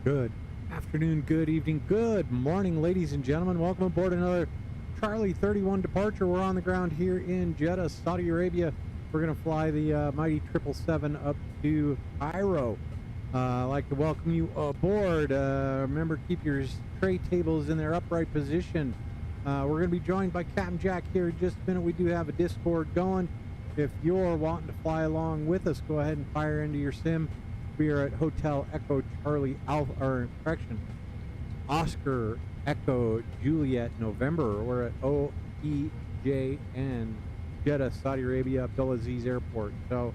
Good afternoon, good evening, good morning, ladies and gentlemen. Welcome aboard another Charlie 31 departure. We're on the ground here in Jeddah, Saudi Arabia. We're going to fly the mighty 777 up to Cairo. I'd like to welcome you aboard. Remember, keep your tray tables in their upright position. We're going to be joined by Captain Jack here in just a minute. We do have a Discord going. If you're wanting to fly along with us, go ahead and fire into your sim. We are at Hotel Echo Charlie Alpha, or correction, Oscar Echo Juliet November. We're at OEJN, Jeddah, Saudi Arabia, Abdulaziz Airport. So,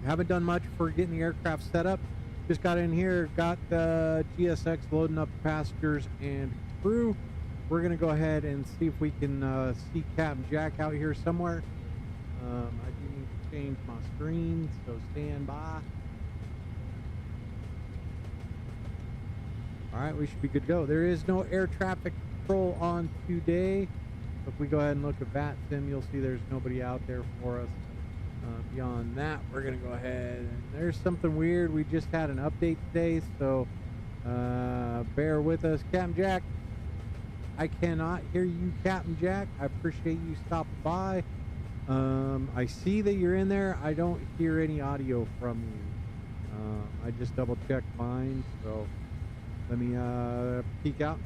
haven't done much for getting the aircraft set up. Just got in here, got the GSX loading up passengers and crew. We're gonna go ahead and see if we can see Captain Jack out here somewhere. I do need to change my screen, so stand by. All right, we should be good to go. There is no air traffic control on today. If we go ahead and look at VATSIM, you'll see there's nobody out there for us. Beyond that, we're gonna go ahead and there's something weird. We just had an update today, so bear with us. Captain Jack, I cannot hear you, Captain Jack. I appreciate you stopping by. I see that you're in there. I don't hear any audio from you. I just double checked mine, so let me peek out.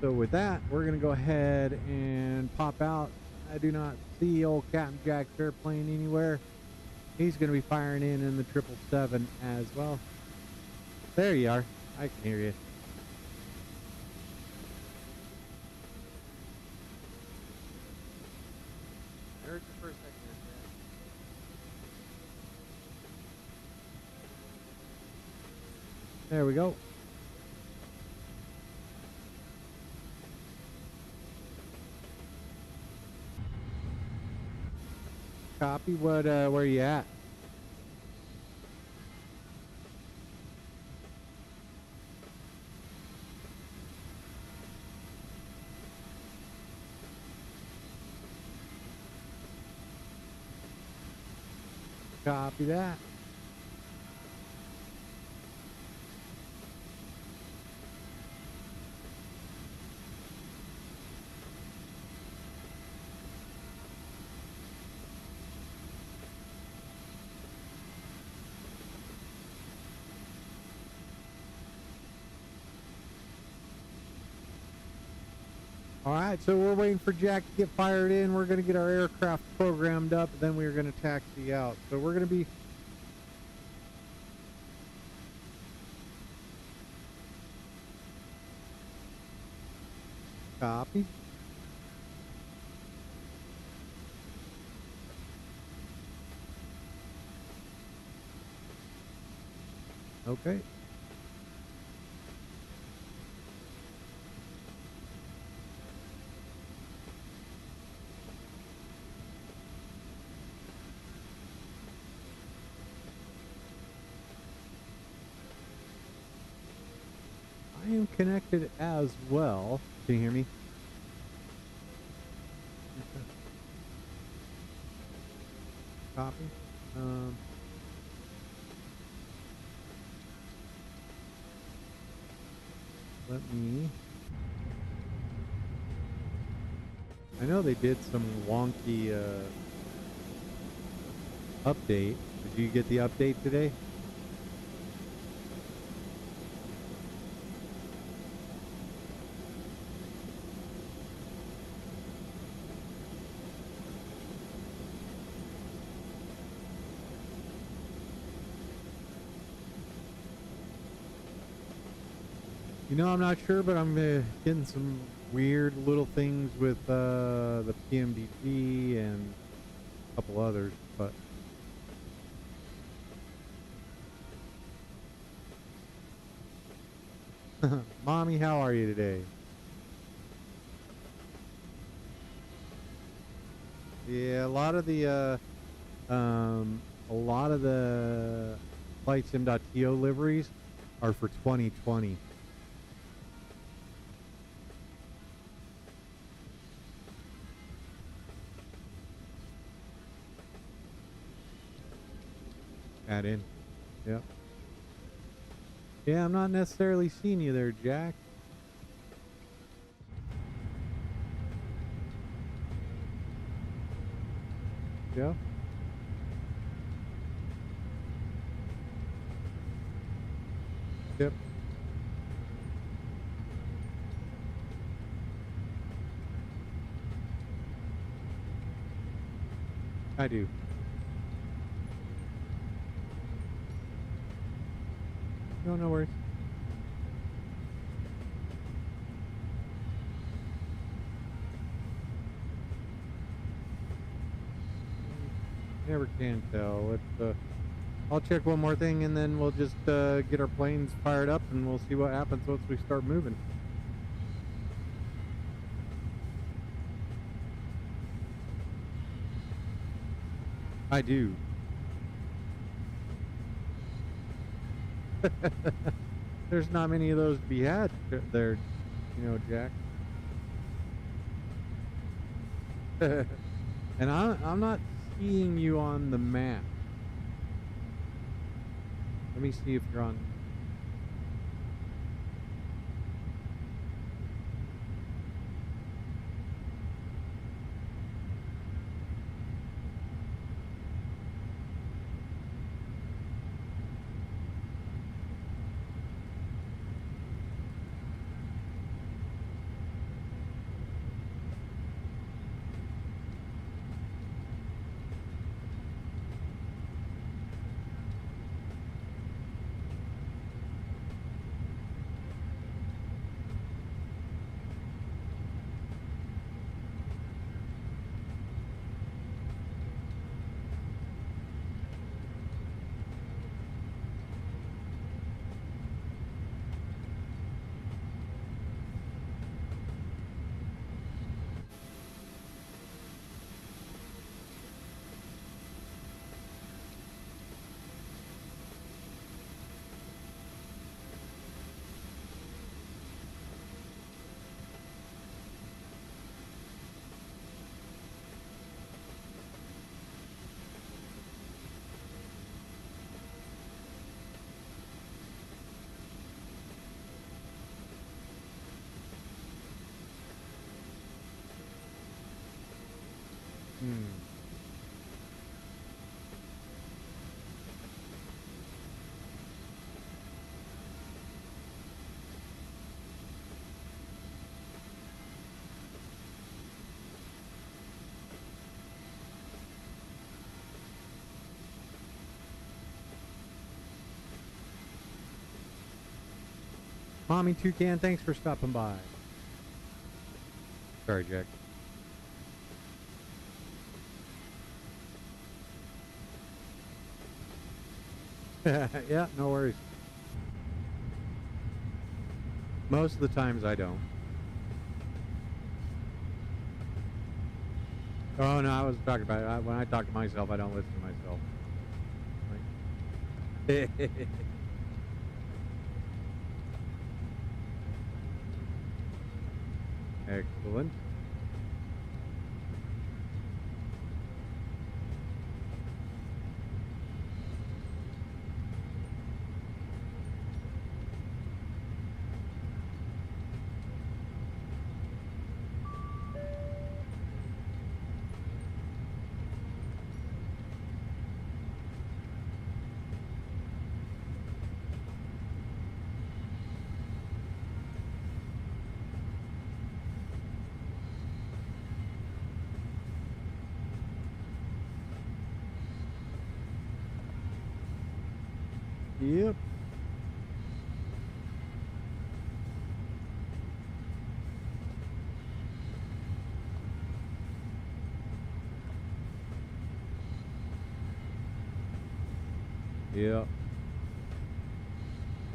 So with that, we're going to go ahead and pop out. I do not see old Captain Jack's airplane anywhere. He's going to be firing in the 777 as well. There you are. I can hear you. I heard you for a second. There we go. Copy. What? Where you at? Copy that. All right, so we're waiting for Jack to get fired in. We're going to get our aircraft programmed up, then we're going to taxi out. So we're going to be... Copy. Okay. I am connected as well. Can you hear me? Copy. Let me... I know they did some wonky update. Did you get the update today? You know, I'm not sure, but I'm getting some weird little things with the PMDG and a couple others, but Mommy, how are you today? Yeah, a lot of the FlightSim.to liveries are for 2020. Add in. Yep. Yeah, I'm not necessarily seeing you there, Jack. Yeah. Yep. I do. No, no worries. Never can tell. I'll check one more thing and then we'll just get our planes fired up and we'll see what happens once we start moving. I do. There's not many of those to be had there, you know, Jack. And I'm not seeing you on the map. Let me see if you're on. Mommy Toucan, thanks for stopping by. Sorry, Jack. Yeah, no worries. Most of the times I don't. Oh no, I was talking about when I talk to myself, I don't listen to myself. Like, excellent. Yep. Yep.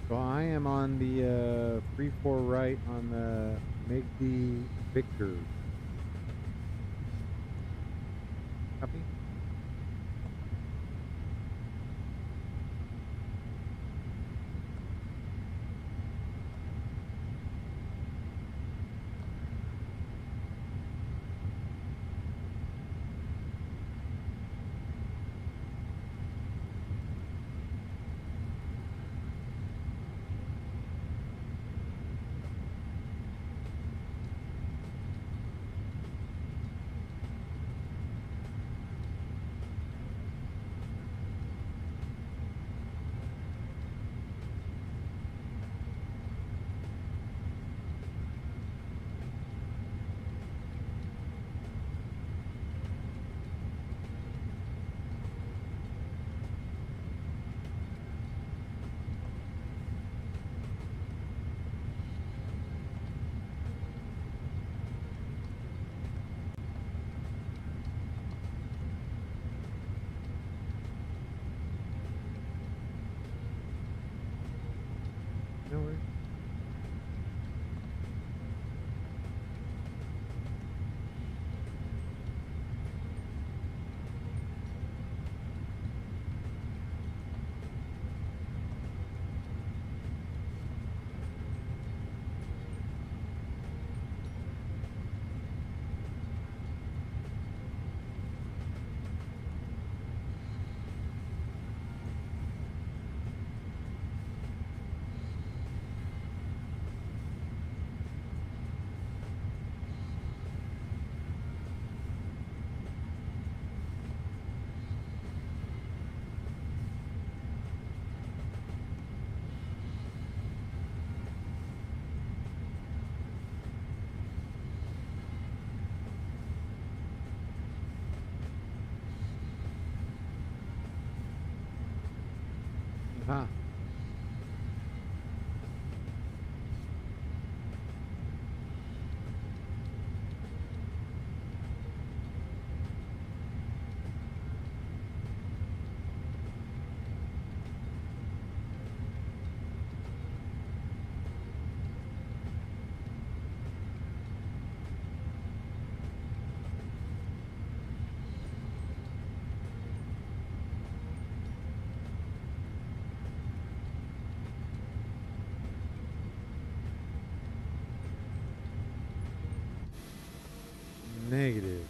So I am on the 3-4 right on the MIG Victor. Copy. No worries. Huh. Negative.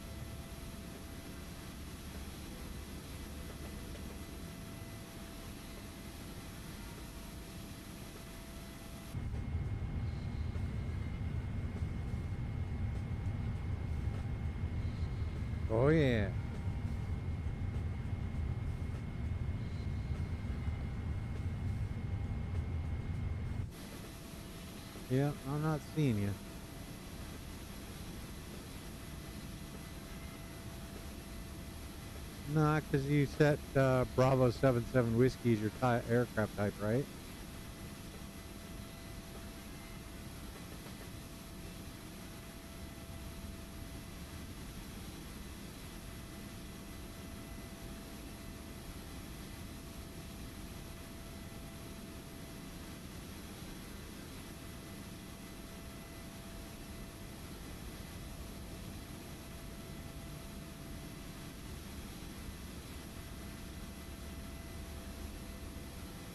Oh yeah. Yeah, I'm not seeing you. Nah, because you set Bravo 77 Whiskey as your aircraft type, right?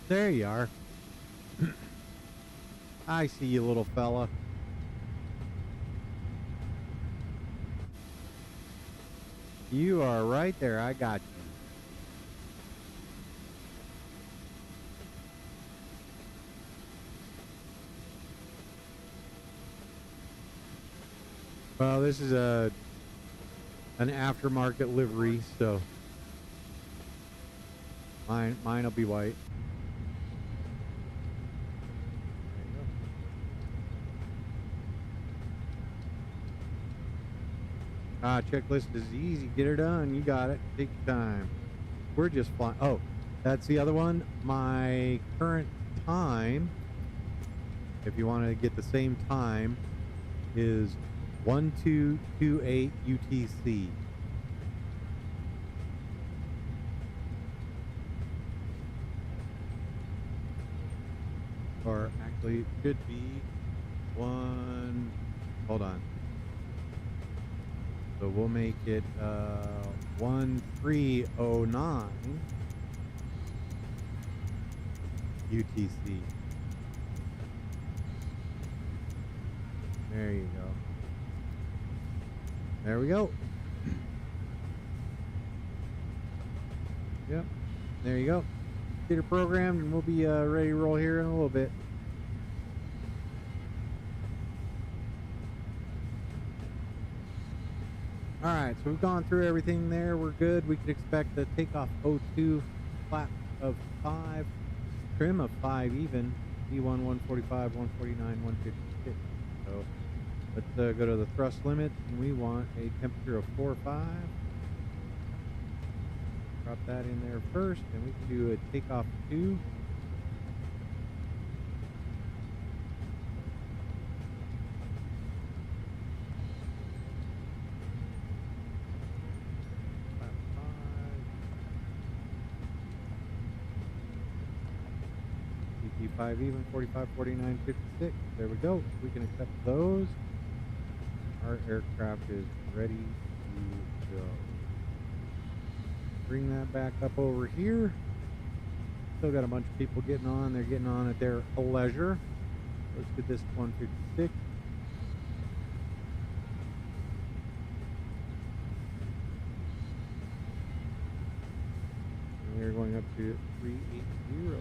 There you are. I see you, little fella. You are right there. I got you. Well, this is an aftermarket livery, so mine will be white. Checklist is easy. Get her done. You got it. Take your time. We're just flying. Oh, that's the other one. My current time, if you want to get the same time, is 1228 UTC. actually it should be one. Hold on. So we'll make it 1309 UTC. There you go. There we go. Yep. There you go. Get it programmed and we'll be ready to roll here in a little bit. Alright, so we've gone through everything there. We're good. We could expect the takeoff 02, flap of 5, trim of 5 even, V1 145, 149, 156. So let's go to the thrust limit, and we want a temperature of 4 or 5. Drop that in there first, and we can do a takeoff 2. CT 5 even, 45, 49, 56. There we go. We can accept those. Our aircraft is ready to go. Bring that back up over here. Still got a bunch of people getting on. They're getting on at their leisure. Let's get this 156. And we're going up to 380.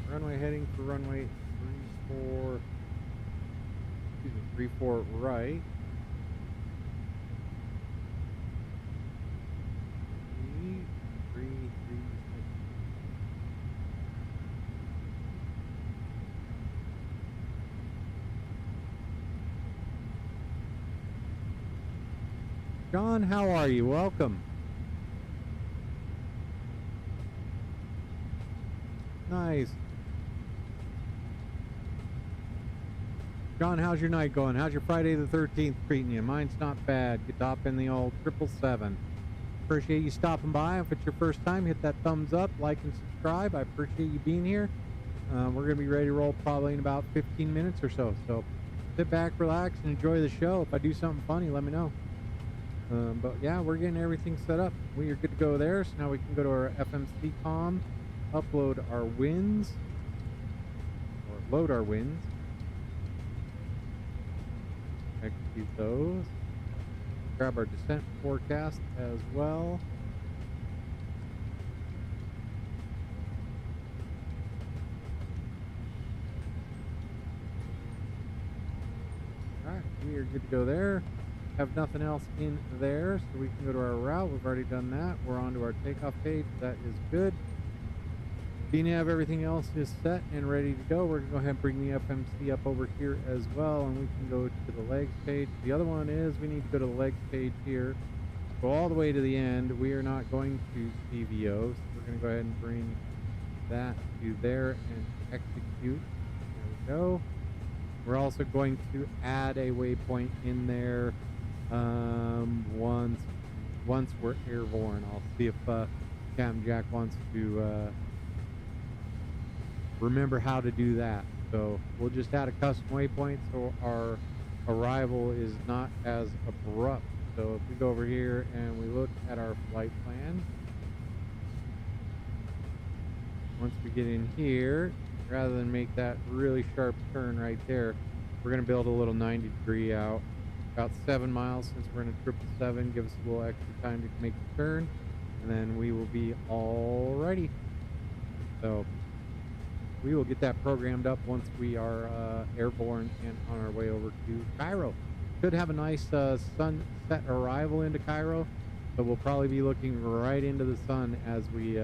Runway heading for runway 34 right. 336. John, how are you? Welcome. Nice. John, how's your night going? How's your Friday the 13th treating you? Mine's not bad. Get up in the old 777. Appreciate you stopping by. If it's your first time, hit that thumbs up, like, and subscribe. I appreciate you being here. We're going to be ready to roll probably in about 15 minutes or so. So sit back, relax, and enjoy the show. If I do something funny, let me know. But yeah, we're getting everything set up. We are good to go there. So now we can go to our FMC comm, upload our wins, or load our wins. Execute those. Grab our descent forecast as well. Alright, we are good to go there. Have nothing else in there, so we can go to our route. We've already done that. We're on to our takeoff page. That is good. DNAV, everything else is set and ready to go. We're going to go ahead and bring the FMC up over here as well, and we can go to the legs page. The other one is we need to go to the legs page here. Go all the way to the end. We are not going to CVO, so we're going to go ahead and bring that to there and execute. There we go. We're also going to add a waypoint in there once we're airborne. I'll see if Captain Jack wants to remember how to do that. So we'll just add a custom waypoint so our arrival is not as abrupt. So if we go over here and we look at our flight plan, once we get in here, rather than make that really sharp turn right there, we're going to build a little 90-degree out, about 7 miles. Since we're in a 777, give us a little extra time to make the turn, and then we will be all ready. So we will get that programmed up once we are airborne and on our way over to Cairo. Should have a nice sunset arrival into Cairo, so we'll probably be looking right into the sun as we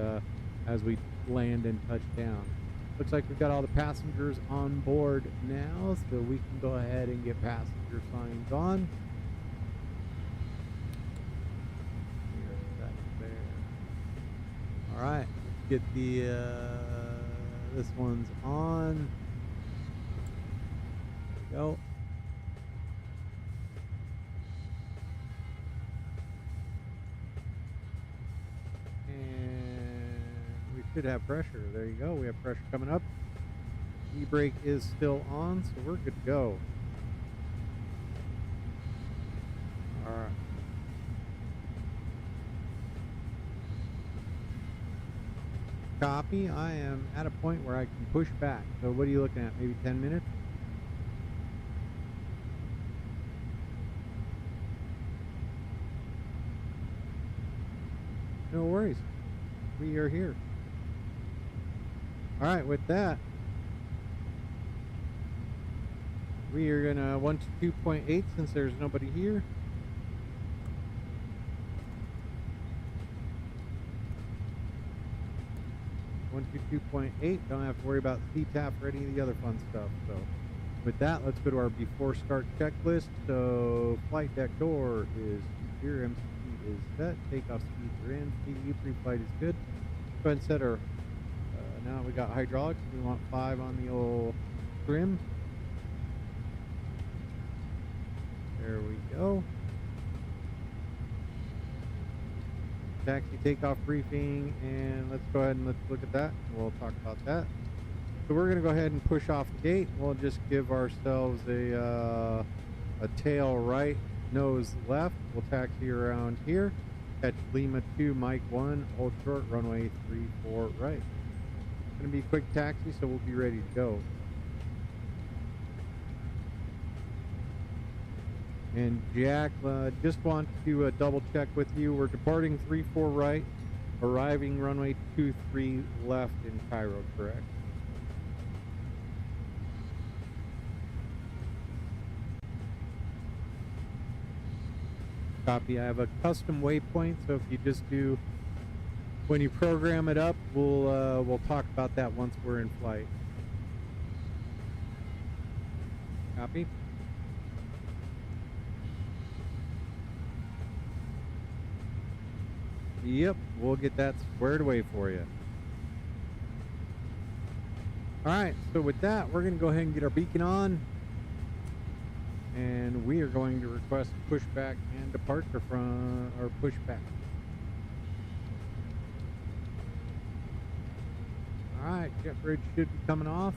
land and touch down. Looks like we've got all the passengers on board now, so we can go ahead and get passenger signs on. All right, let's get the this one's on. go. And we should have pressure. There you go. We have pressure coming up. E-brake is still on, so we're good to go. All right. Copy. I am at a point where I can push back. So what are you looking at? Maybe 10 minutes? No worries. We are here. All right, with that, we are gonna 122.8 since there's nobody here. Don't have to worry about CTAF or any of the other fun stuff. So with that, let's go to our before start checklist. So flight deck door is secure, MC is set, takeoff speeds are in, PDU pre-flight is good. Go ahead and set our, now we got hydraulics, we want 5 on the old trim. There we go. Taxi takeoff briefing, and let's go ahead and let's look at that. We'll talk about that. So we're going to go ahead and push off the gate. We'll just give ourselves a tail right, nose left. We'll taxi around here. Catch Lima 2, Mike 1, hold short, runway 34 right. It's going to be a quick taxi, so we'll be ready to go. And Jack, just want to double check with you. We're departing 34 right, arriving runway 23 left in Cairo, correct? Copy. I have a custom waypoint, so if you just do, when you program it up, we'll talk about that once we're in flight. Copy. Yep, we'll get that squared away for you. Alright, so with that, we're going to go ahead and get our beacon on. And we are going to request pushback and departure from our pushback. Alright, jet bridge should be coming off.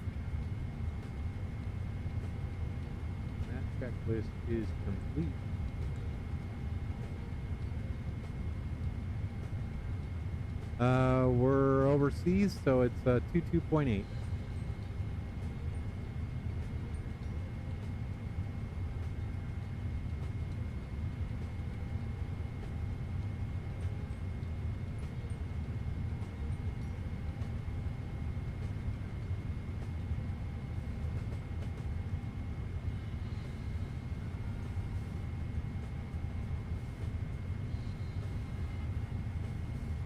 That checklist is complete. We're overseas, so it's 22.8.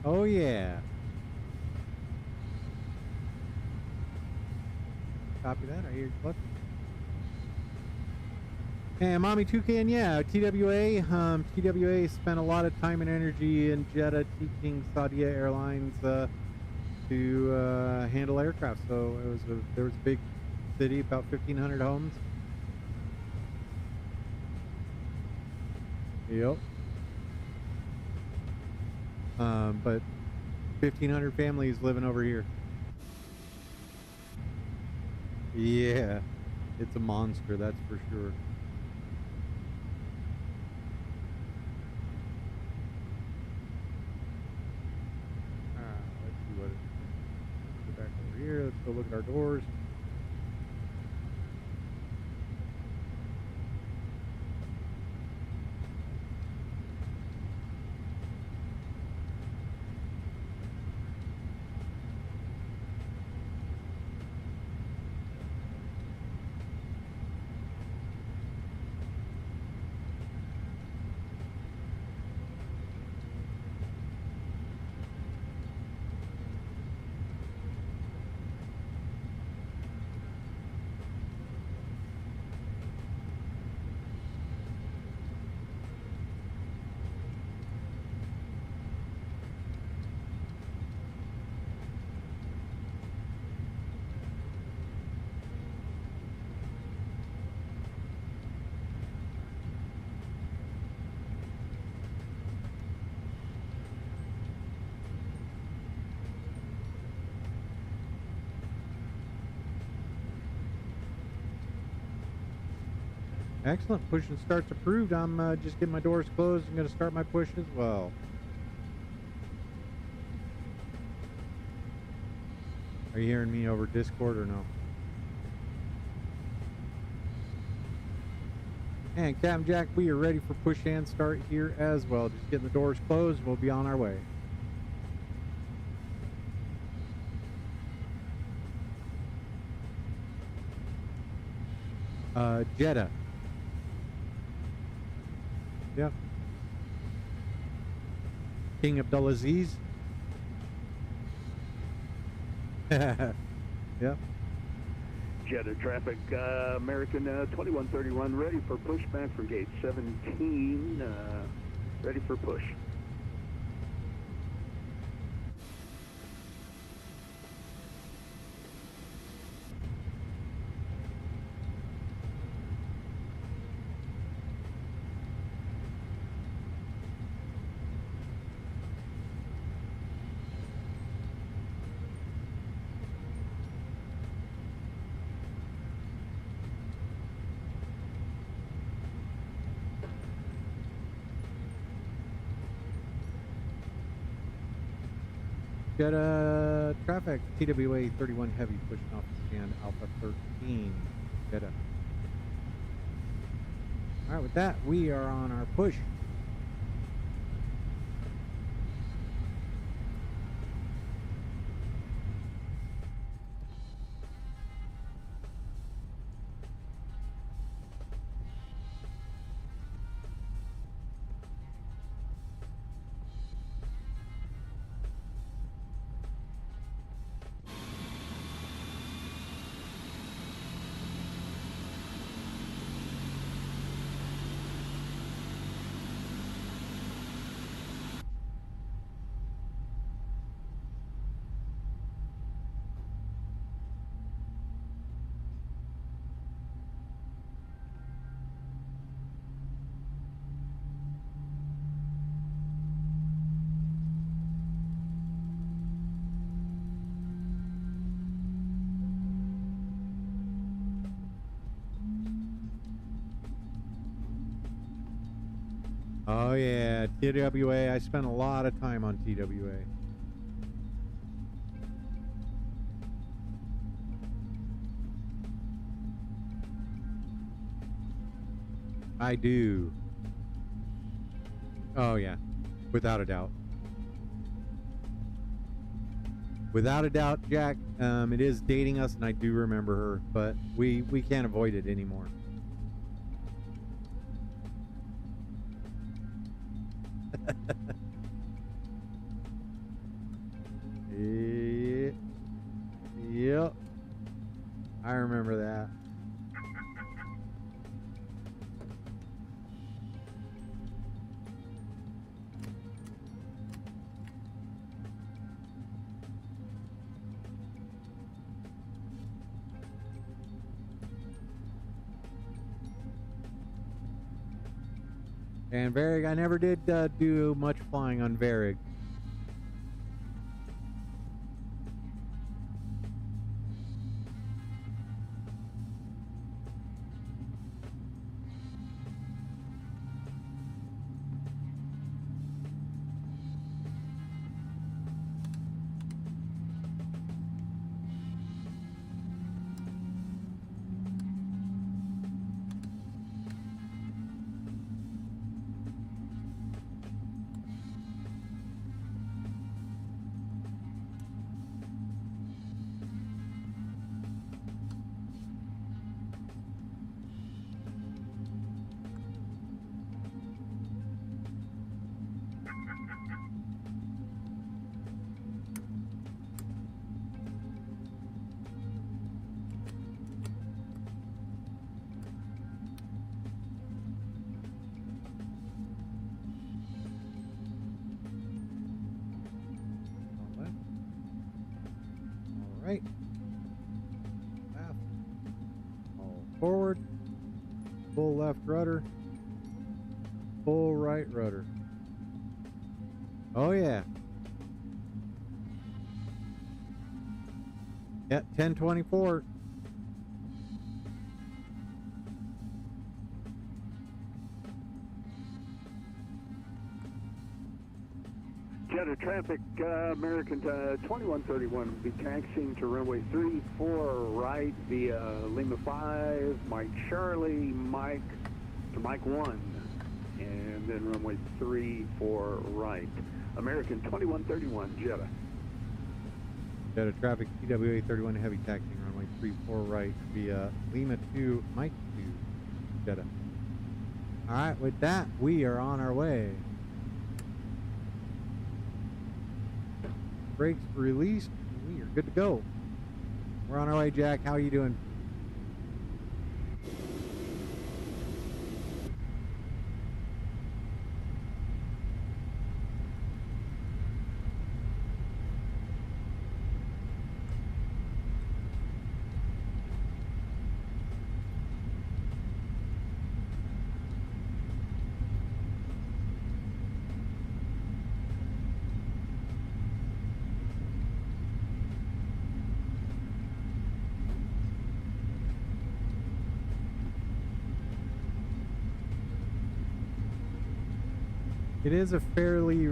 Oh yeah. Copy that. I hear you clucking. And Mommy Toucan, yeah, TWA. TWA spent a lot of time and energy in Jeddah teaching Saudi Airlines to handle aircraft. So there was a big city, about 1,500 homes. Yep. But 1,500 families living over here. Yeah, it's a monster, that's for sure. Let's see what. Let's go back over here. Let's go look at our doors. Excellent. Push and start's approved. I'm just getting my doors closed. I'm going to start my push as well. Are you hearing me over Discord or no? And Captain Jack, we are ready for push and start here as well. Just getting the doors closed. We'll be on our way. Jeddah. Yep. King Abdulaziz. Yep. Jeddah traffic, American 2131, ready for pushback for gate 17, ready for push. Jeddah traffic, TWA 31 heavy pushing off and Alpha 13, Jeddah. All right, with that, we are on our push. Oh yeah, TWA. I spent a lot of time on TWA. I do. Oh yeah, without a doubt. Without a doubt, Jack. It is dating us, and I do remember her, but we can't avoid it anymore. Yep. I remember that. And Varig, I never did do much flying on Varig. Right. Left. All forward. Full left rudder. Full right rudder. Oh yeah. Yeah, 1024. Jeddah traffic, American 2131 will be taxiing to runway 34 right via Lima 5, Mike Charlie, Mike to Mike 1, and then runway 34 right. American 2131, Jeddah. Jeddah traffic, TWA 31 heavy taxiing runway 34 right via Lima 2, Mike 2, Jeddah. All right, with that, we are on our way. Brakes released. We are good to go. We're on our way, Jack. How are you doing? It is a fairly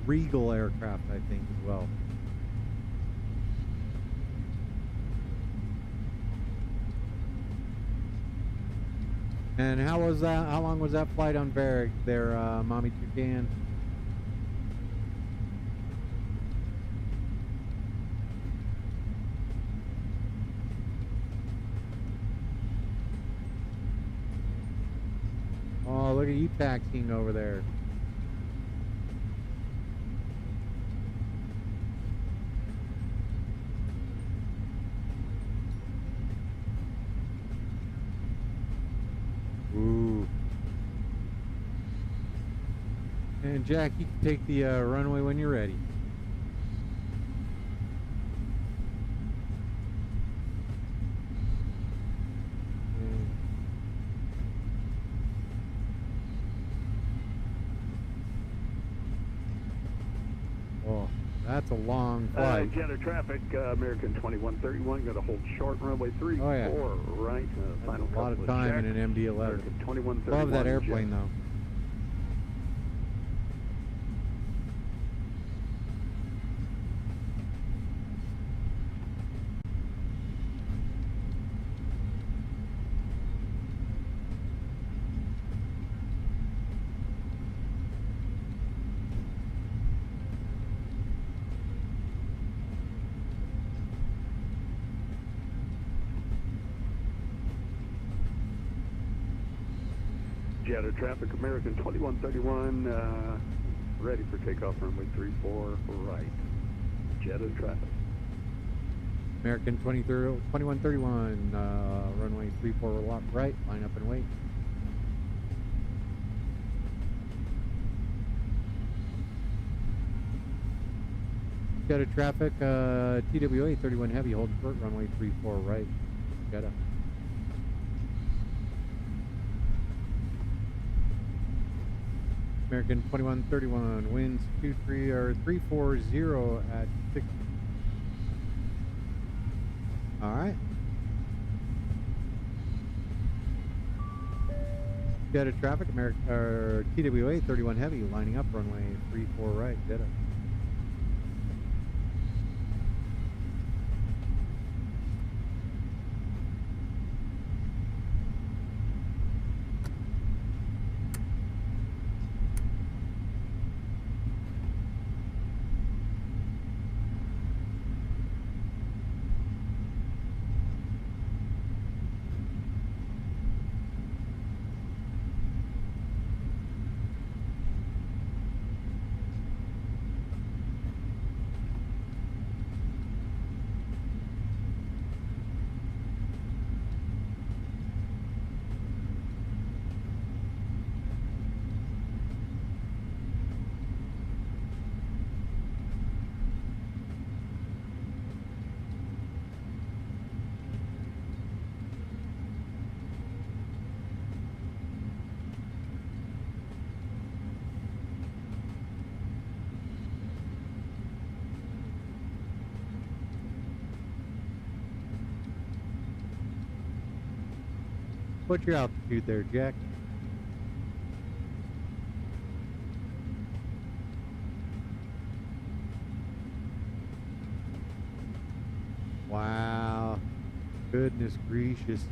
regal aircraft, I think, as well. And how was that? How long was that flight on Varric there, Mommy Toucan? Oh, look at you taxiing over there. Ooh. And Jack, you can take the runway when you're ready. Oh, that's a long flight. Jeddah traffic, American 2131, going to hold short runway 34 right. Final a lot of time check. in an MD-11. American 2131. Love that airplane, though. Jeddah traffic, American 2131, ready for takeoff runway 34 right. Jeddah traffic. American 2131, runway 34 lock right, line up and wait. Jeddah traffic, TWA 31 heavy, hold short, runway 34 right, Jeddah. American 2131, winds 340 at 6. All right. Jeddah traffic, TWA 31 heavy, lining up runway 34 right, Jeddah. What's your altitude there, Jack? . Goodness gracious.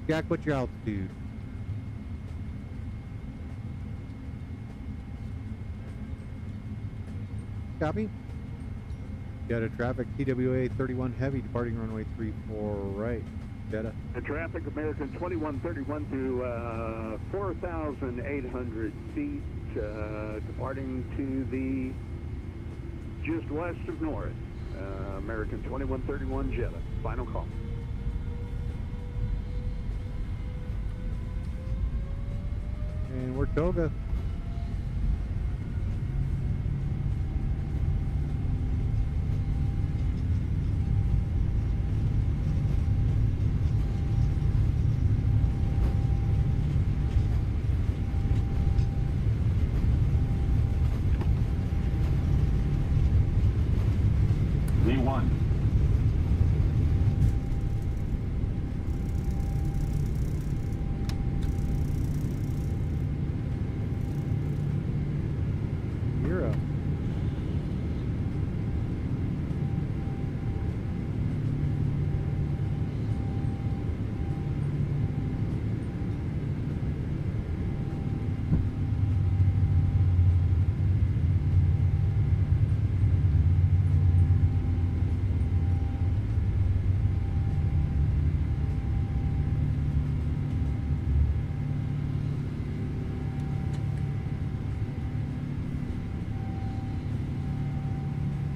Jack, what's your altitude? Copy. Jeddah traffic, TWA 31 heavy, departing runway 34 right. Jeddah. The traffic, American 2131 to 4,800 feet, departing to the just west of north. American 2131 Jeddah. Final call. And we're Toga. V1. You're up.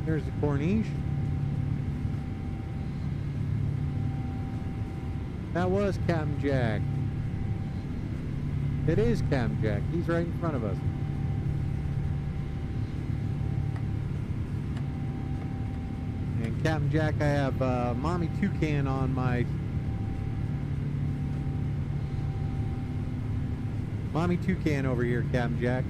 There's the Corniche. That was Captain Jack. It is Captain Jack. He's right in front of us. And Captain Jack, I have Mommy Toucan on my... Mommy Toucan over here, Captain Jack.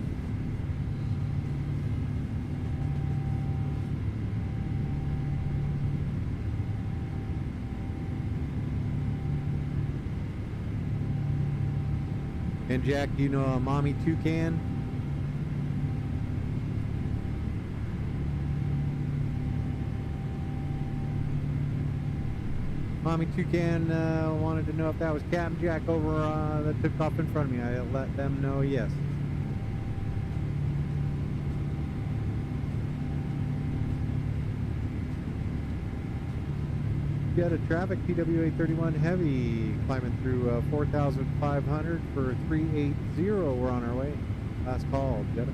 And Jack, do you know a Mommy Toucan? Mommy Toucan wanted to know if that was Captain Jack over that took off in front of me. I let them know yes. Jeddah traffic, TWA 31 heavy, climbing through 4,500 for 380. We're on our way. Last call, Jeddah.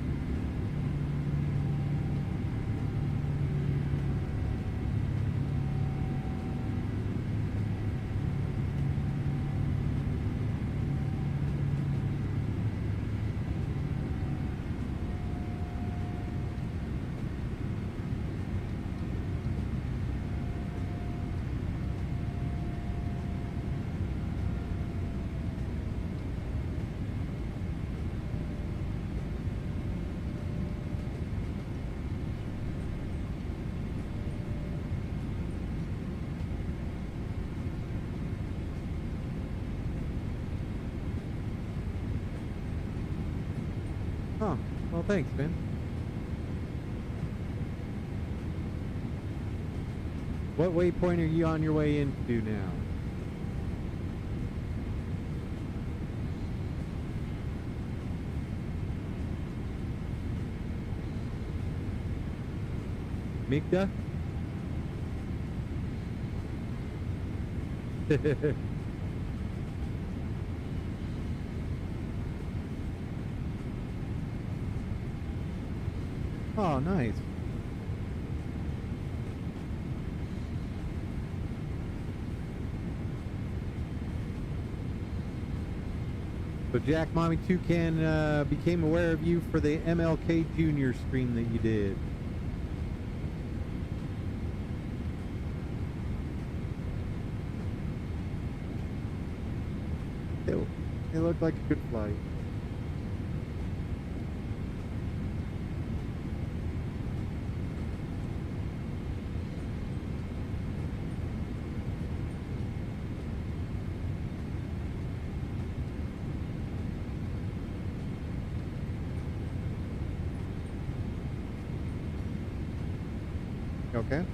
Oh, well, thanks, man. What waypoint are you on your way into now? Migda? Oh, nice. So Jack, Mommy Toucan became aware of you for the MLK Jr. stream that you did. It looked like a good flight. Okay.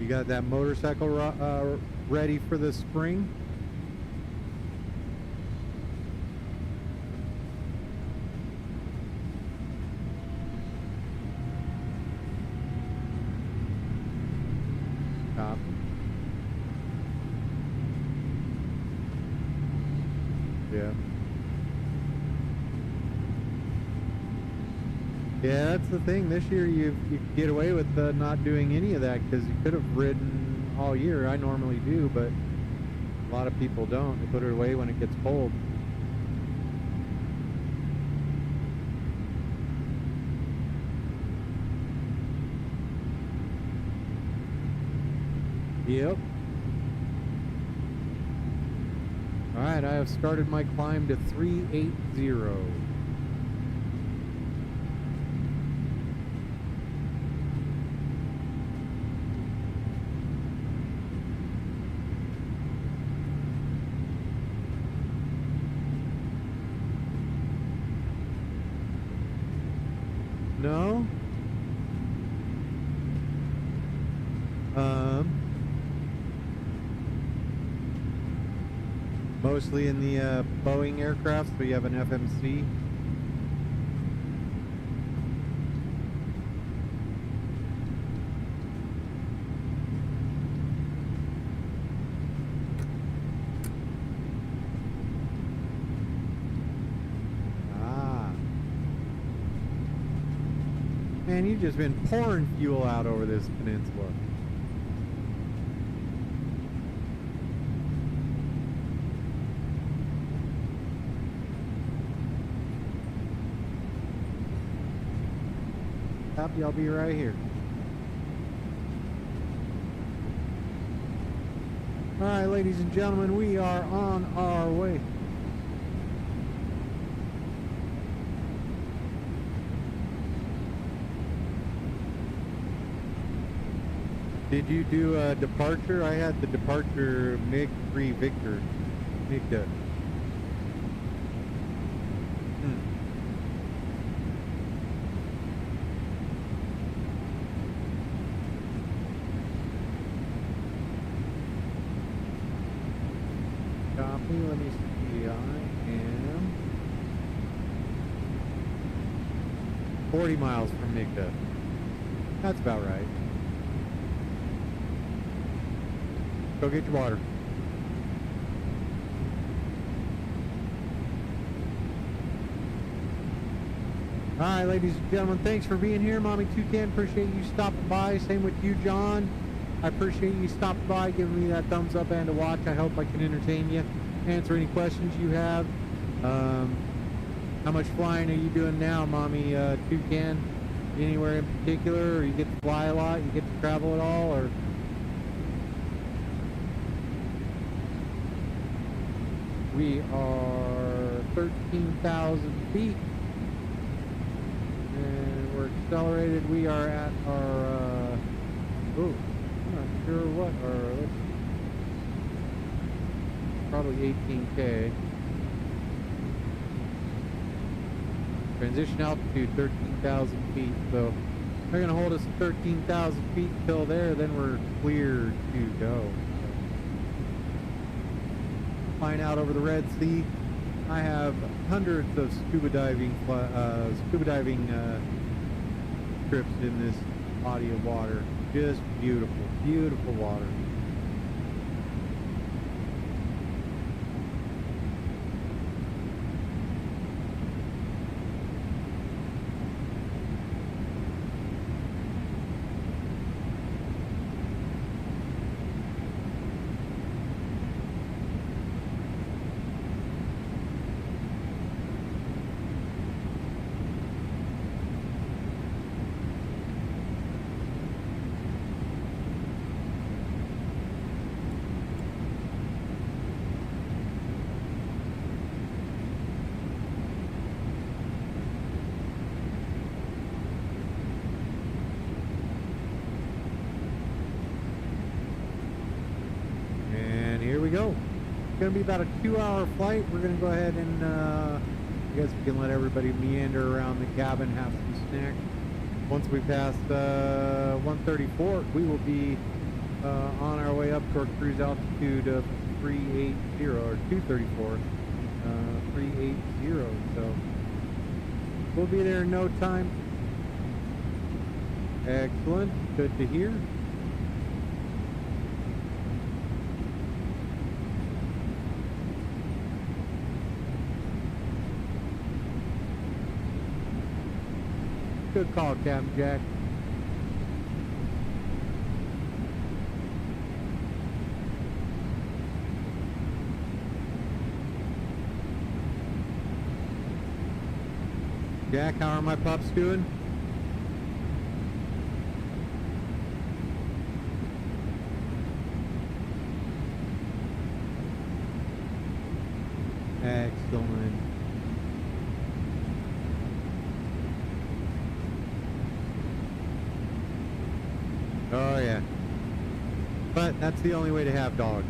You got that motorcycle ready for the spring? Yeah. Yeah, that's the thing. This year you get away with not doing any of that because you could have ridden all year. I normally do, but a lot of people don't. They put it away when it gets cold. Yep. All right, I have started my climb to 380. No? Mostly in the Boeing aircraft, so you have an FMC. Man, you've just been pouring fuel out over this peninsula. Copy, I'll be right here. All right, ladies and gentlemen, we are on our way. Did you do a departure? I had the departure MiG-3 Victor. MiG-2. Copy, let me see. I am 40 miles from MiG-2. That's about right. Go get your water. All right, ladies and gentlemen, thanks for being here. Mommy Toucan, appreciate you stopping by. Same with you, John. I appreciate you stopping by, giving me that thumbs up and a watch. I hope I can entertain you, answer any questions you have. How much flying are you doing now, Mommy Toucan? Anywhere in particular, or you get to fly a lot? You get to travel at all, or? We are 13,000 feet, and we're accelerated. We are at our, I'm not sure what, probably 18K. Transition altitude, 13,000 feet. So they're going to hold us at 13,000 feet until there, then we're clear to go. Flying out over the Red Sea. I have hundreds of scuba diving trips in this body of water. Just beautiful, beautiful water. Go. It's going to be about a 2-hour flight. We're going to go ahead and I guess we can let everybody meander around the cabin, have some snacks. Once we pass 134, we will be on our way up to our cruise altitude of 380 or 234, 380. So we'll be there in no time. Excellent. Good to hear. Good call, Captain Jack. Jack, how are my pups doing? Excellent. Oh yeah. But that's the only way to have dogs.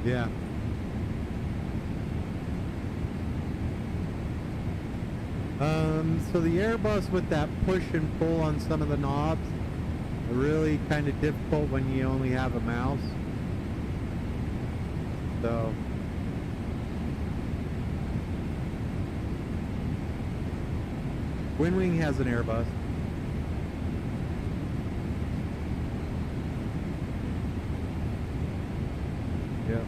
Yeah. So the Airbus with that push and pull on some of the knobs are really kind of difficult when you only have a mouse. So Winwing has an Airbus. Yeah.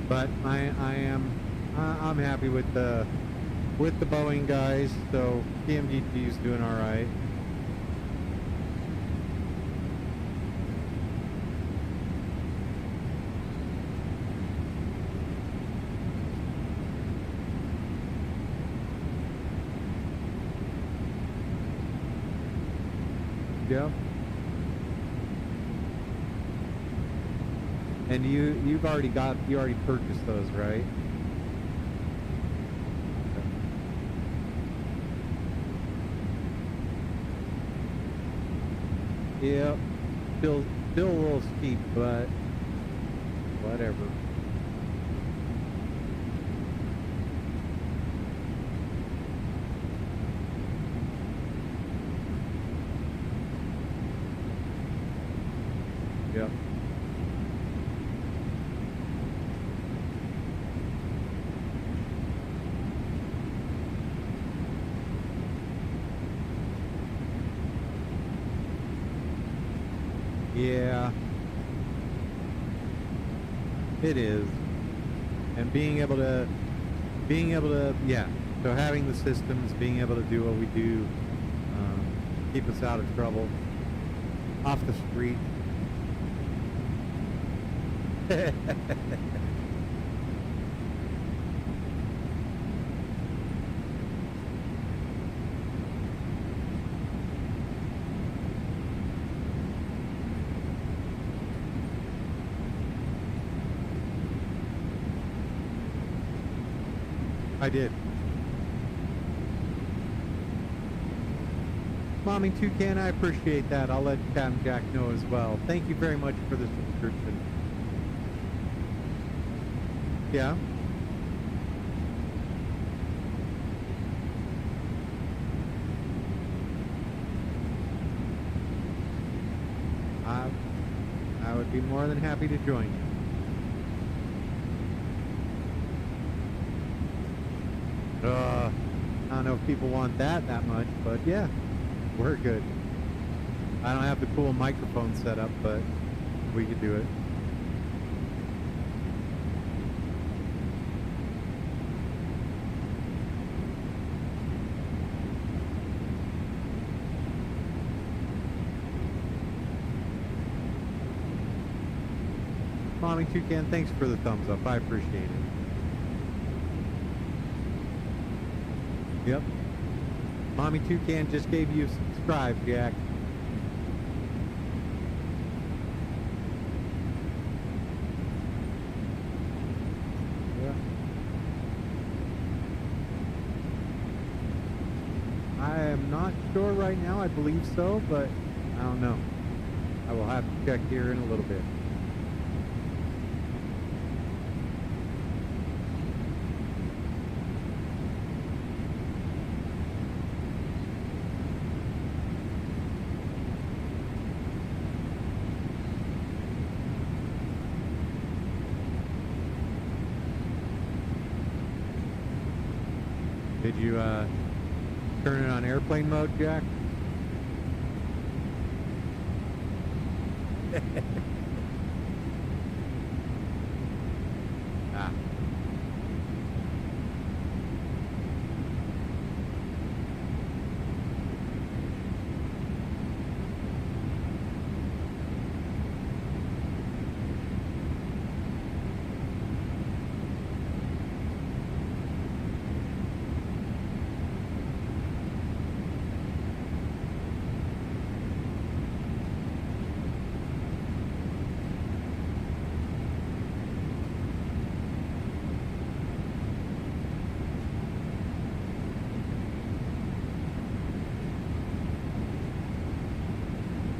But I'm happy with the Boeing guys, so PMDG is doing all right. Yeah. And you already purchased those, right? Okay. Yep. Still a little steep, but whatever. Yep. Yeah, it is. And being able to, yeah. So having the systems, being able to do what we do, keep us out of trouble, off the street. I did. Mommy Toucan, I appreciate that. I'll let Captain Jack know as well. Thank you very much for the subscription. Yeah? I would be more than happy to join you. I don't know if people want that much, but yeah, we're good. I don't have the cool microphone set up, but we could do it. Mommy Toucan, thanks for the thumbs up. I appreciate it. Yep. Mommy Toucan just gave you a subscribe, Jack. not sure right now. I believe so, but I don't know. I will have to check here in a little bit. Did you turn it on airplane mode, Jack? Ah.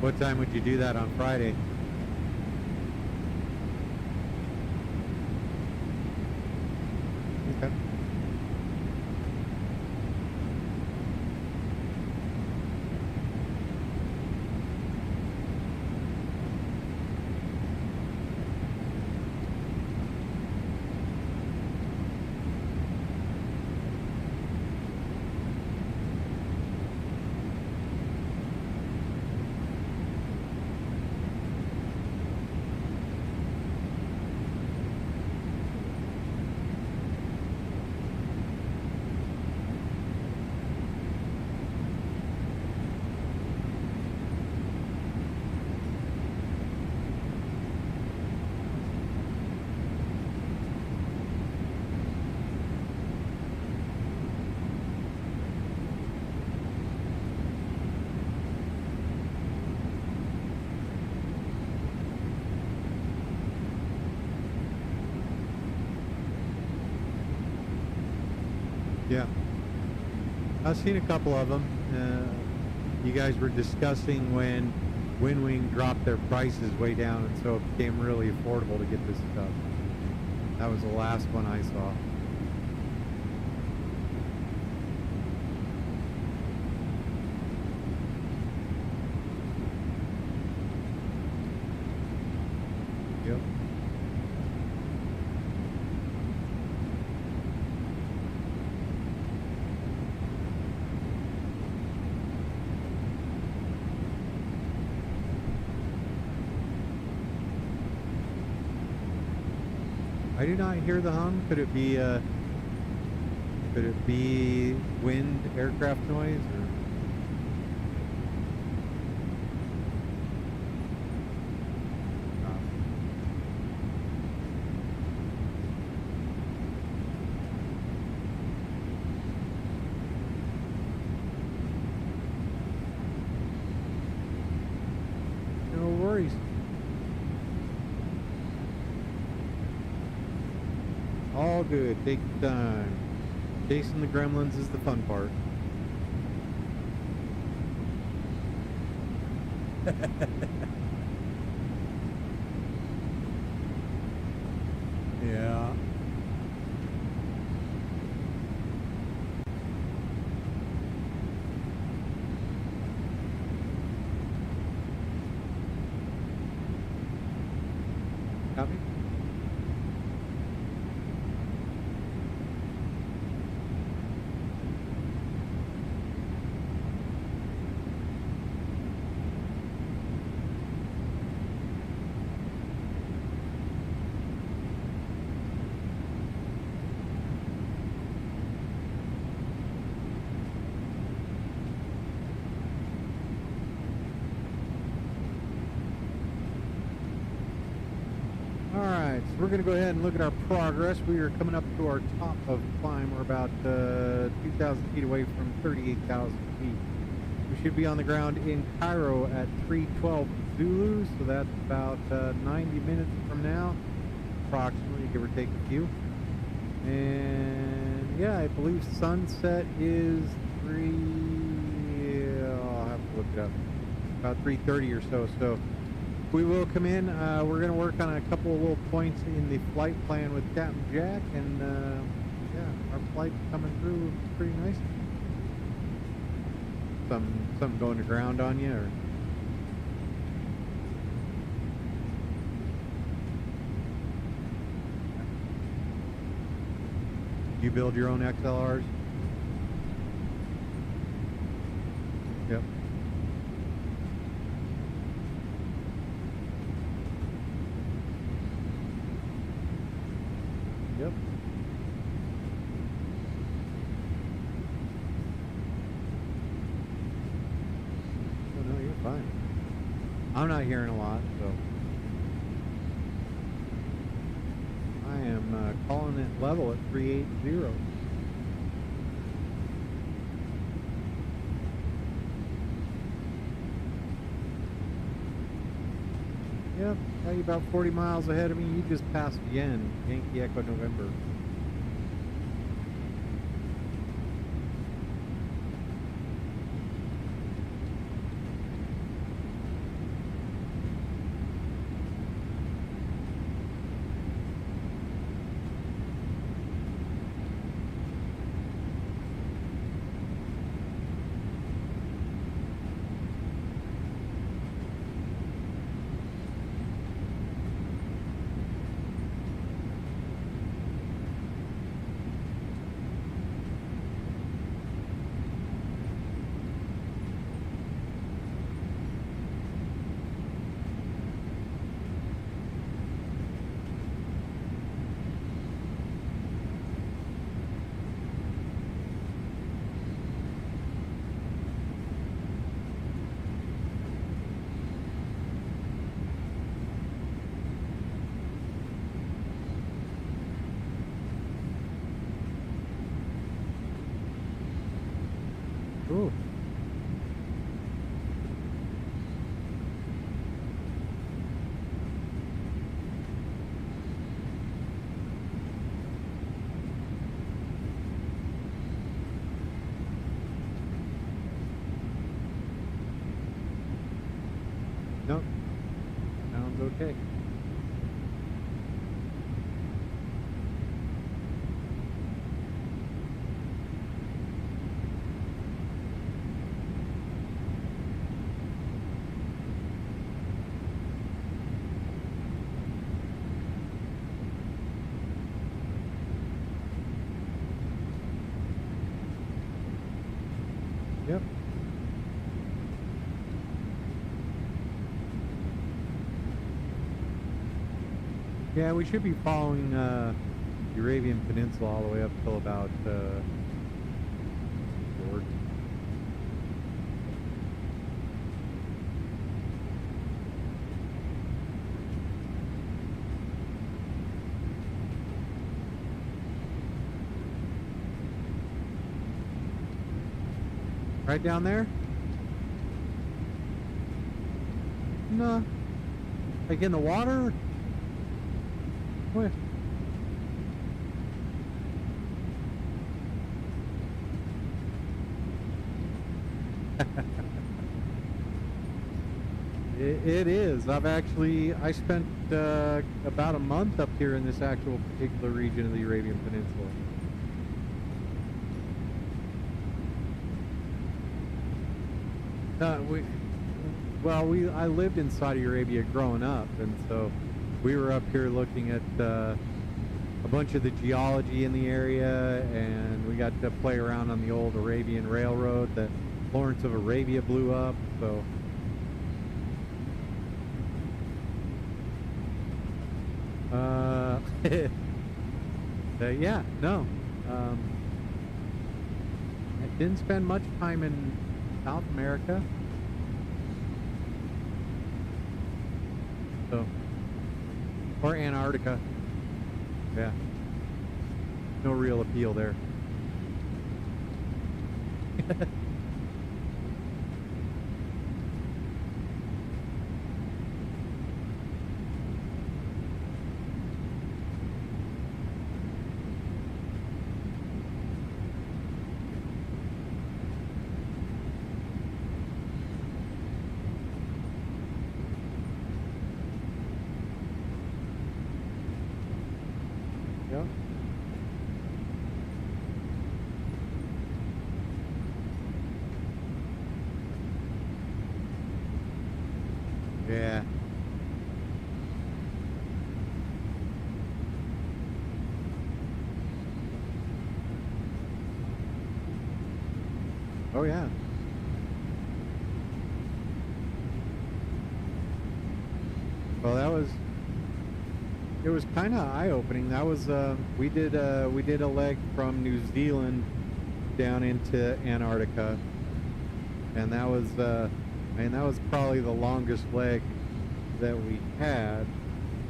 What time would you do that on Friday? Okay. Yeah, I've seen a couple of them. You guys were discussing when Wing dropped their prices way down, and so it became really affordable to get this stuff. That was the last one I saw. Yep. I do not hear the hum. Could it be wind, aircraft noise, or? No worries. All good. Take your time. Chasing the gremlins is the fun part. Yeah. Copy. We're going to go ahead and look at our progress. We are coming up to our top of climb. We're about 2,000 feet away from 38,000 feet. We should be on the ground in Cairo at 3:12 Zulu, so that's about 90 minutes from now, approximately, give or take a few. And yeah, I believe sunset is Yeah, about 3:30 or so. So we will come in. We're going to work on a couple of little points in the flight plan with Captain Jack, and yeah, our flight's coming through pretty nice. Something going to ground on you, or? You build your own XLRs? Yep. Yep. Oh no, you're fine. I'm not hearing a lot, so I am calling it level at 380. Yep, got you about 40 miles ahead of me. You just passed Yen, Yankee Echo November. Ooh. Nope. Sounds okay. Yep. Yeah, we should be following the Arabian Peninsula all the way up till about Ford. Right down there? No. Like in the water? Where? It is. I spent about a month up here in this actual particular region of the Arabian Peninsula. I lived in Saudi Arabia growing up, and so we were up here looking at a bunch of the geology in the area, and we got to play around on the old Arabian Railroad that Lawrence of Arabia blew up. So yeah, no, I didn't spend much time in South America. So, or Antarctica. Yeah. No real appeal there. Yeah. Oh yeah. Well, it was kind of eye-opening. That was we did a leg from New Zealand down into Antarctica, and that was that was probably the longest leg that we had.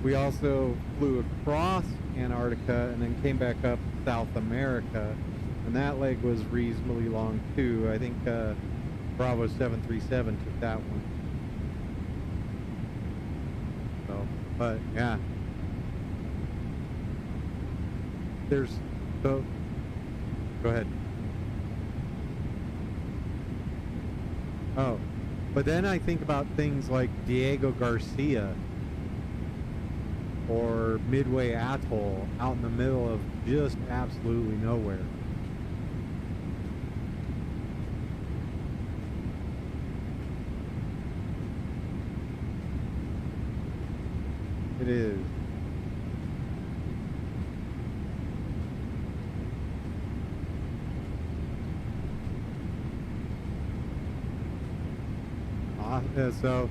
We also flew across Antarctica and then came back up South America, and that leg was reasonably long too. I think Bravo 737 took that one. So, but yeah, there's so. Go ahead. Oh, but then I think about things like Diego Garcia or Midway Atoll out in the middle of just absolutely nowhere. It is. So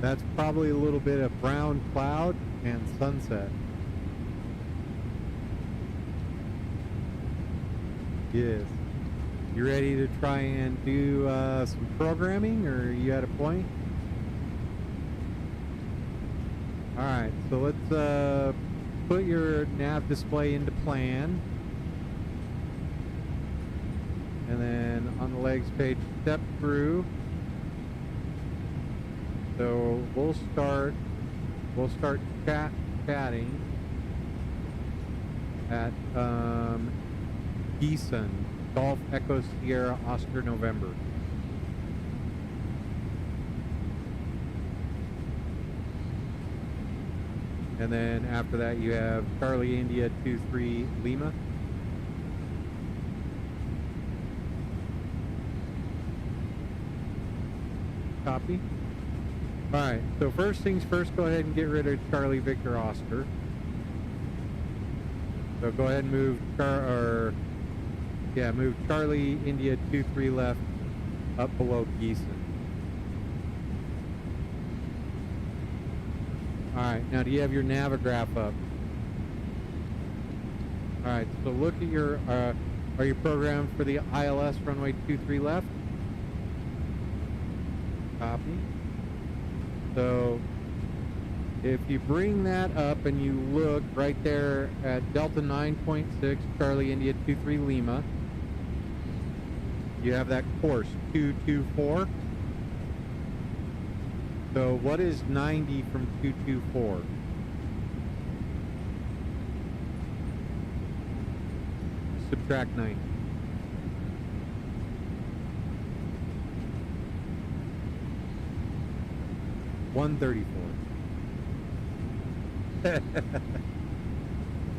that's probably a little bit of brown cloud and sunset. Yes. You ready to try and do some programming, or are you at a point? Alright, so let's put your nav display into plan. And then on the legs page, step through. So we'll start chatting at Gießen, Golf Echo Sierra Oscar November. And then after that you have Charlie India 23 Lima. Copy. Alright, so first things first, go ahead and get rid of Charlie Victor Oscar. So go ahead and move move Charlie India 23 left up below Gießen. Alright, now do you have your Navigraph up? Alright, so look at your, are you programmed for the ILS runway 23 left? Copy. So if you bring that up and you look right there at Delta 9.6 Charlie India 23 Lima, you have that course 224. So what is 90 from 224? Subtract 90. $134.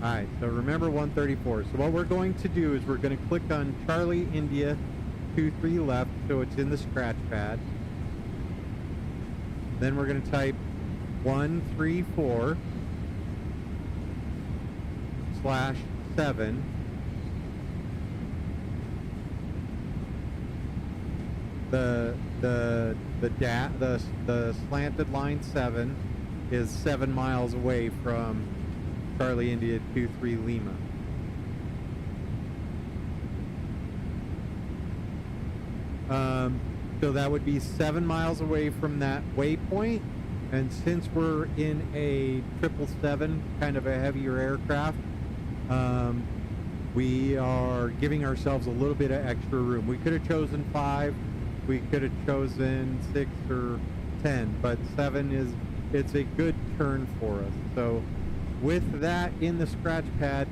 Alright, so remember 134. So what we're going to do is we're going to click on Charlie India 23 left, so it's in the scratch pad. Then we're going to type 134/7. The slanted line 7 is 7 miles away from Charlie India 23 Lima. So that would be 7 miles away from that waypoint, and since we're in a 777, kind of a heavier aircraft, we are giving ourselves a little bit of extra room. We could have chosen 5, we could have chosen 6 or 10, but 7 it's a good turn for us. So with that in the scratch pad,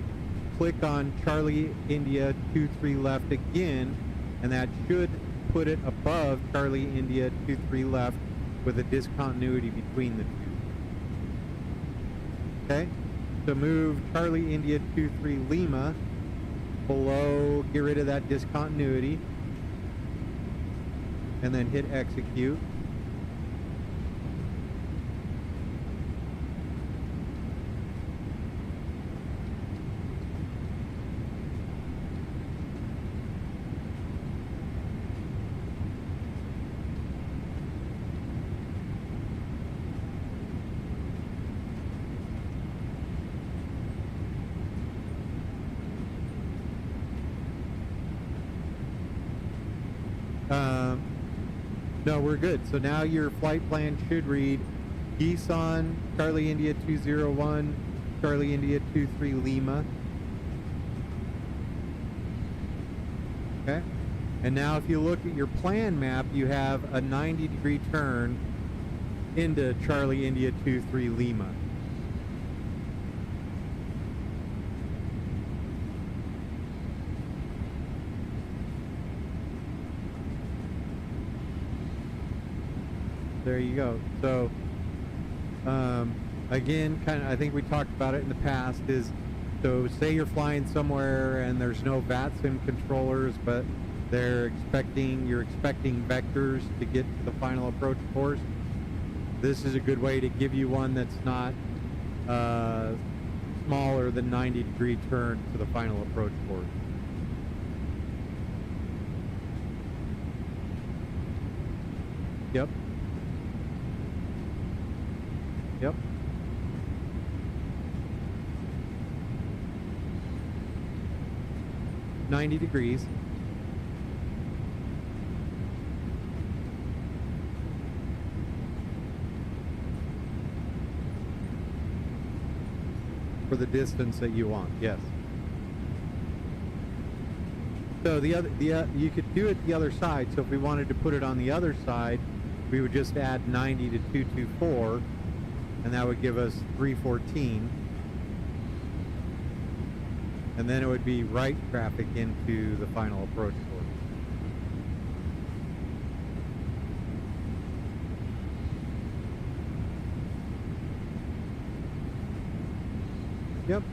click on Charlie India 23 left again, and that should put it above Charlie India 23 left with a discontinuity between the two. Okay, so move Charlie India 23 Lima below, get rid of that discontinuity, and then hit execute. No, we're good. So now your flight plan should read geese on Charlie India 201, Charlie India 23 Lima. Okay. And now if you look at your plan map, you have a 90-degree turn into Charlie India 23 Lima. There you go. So again, kind of, I think we talked about it in the past, is so say you're flying somewhere and there's no VATSIM controllers, but you're expecting vectors to get to the final approach course. This is a good way to give you one that's not smaller than 90-degree turn to the final approach course. Yep. Yep. $90 degrees. For the distance that you want, yes. So you could do it the other side. So if we wanted to put it on the other side, we would just add 90 to 224, and that would give us 314. And then it would be right traffic into the final approach course. Yep.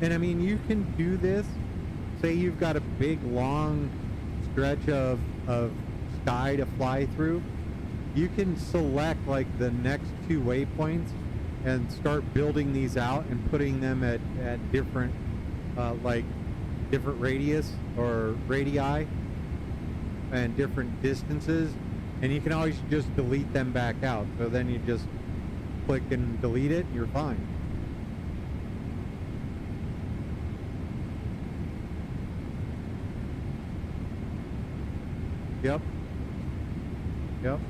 And I mean, you can do this. Say you've got a big, long stretch of sky to fly through. You can select like the next 2 waypoints and start building these out and putting them at different like different radius or radii and different distances, and you can always just delete them back out. So then you just click and delete it and you're fine. Yep. Yep.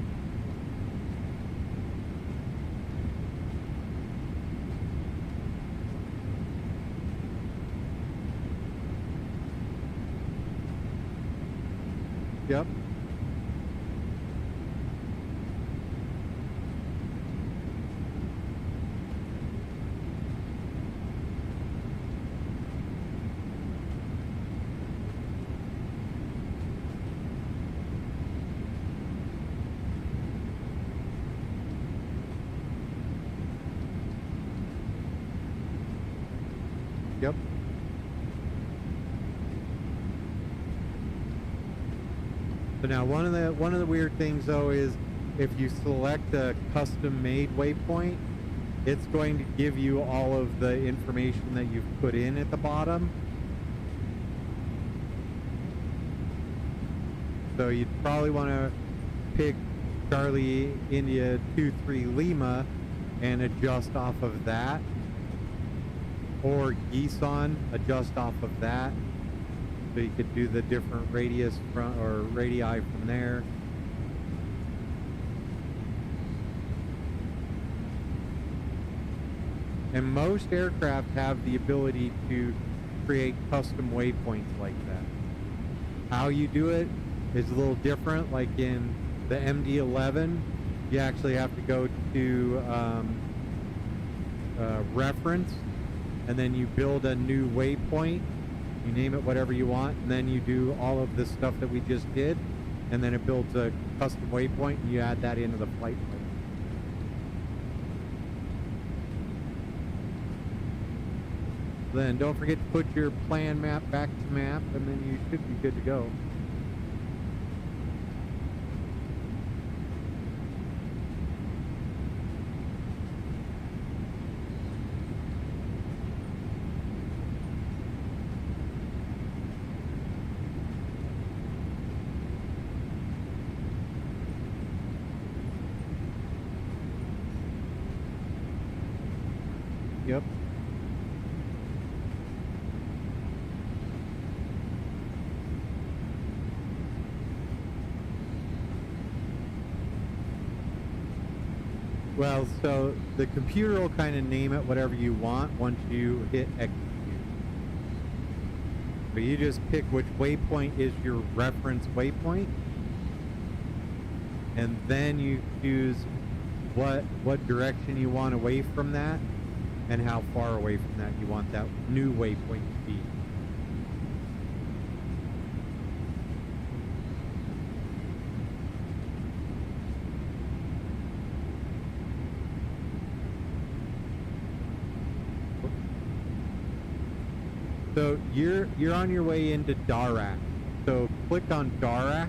Yep. Yep. So now one of the weird things though is if you select a custom made waypoint, it's going to give you all of the information that you've put in at the bottom. So you'd probably want to pick Charlie India 23 Lima and adjust off of that, or Geeson, adjust off of that. So you could do the different radius from or radii from there. And most aircraft have the ability to create custom waypoints like that. How you do it is a little different. Like in the MD-11, you actually have to go to reference, and then you build a new waypoint. You name it whatever you want, and then you do all of the stuff that we just did, and then it builds a custom waypoint, and you add that into the flight plan. Then don't forget to put your plan map back to map, and then you should be good to go. Yep. Well, so the computer will kind of name it whatever you want once you hit execute. But you just pick which waypoint is your reference waypoint, and then you choose what direction you want away from that and how far away from that you want that new waypoint to be. So you're on your way into Darak. So click on Darak.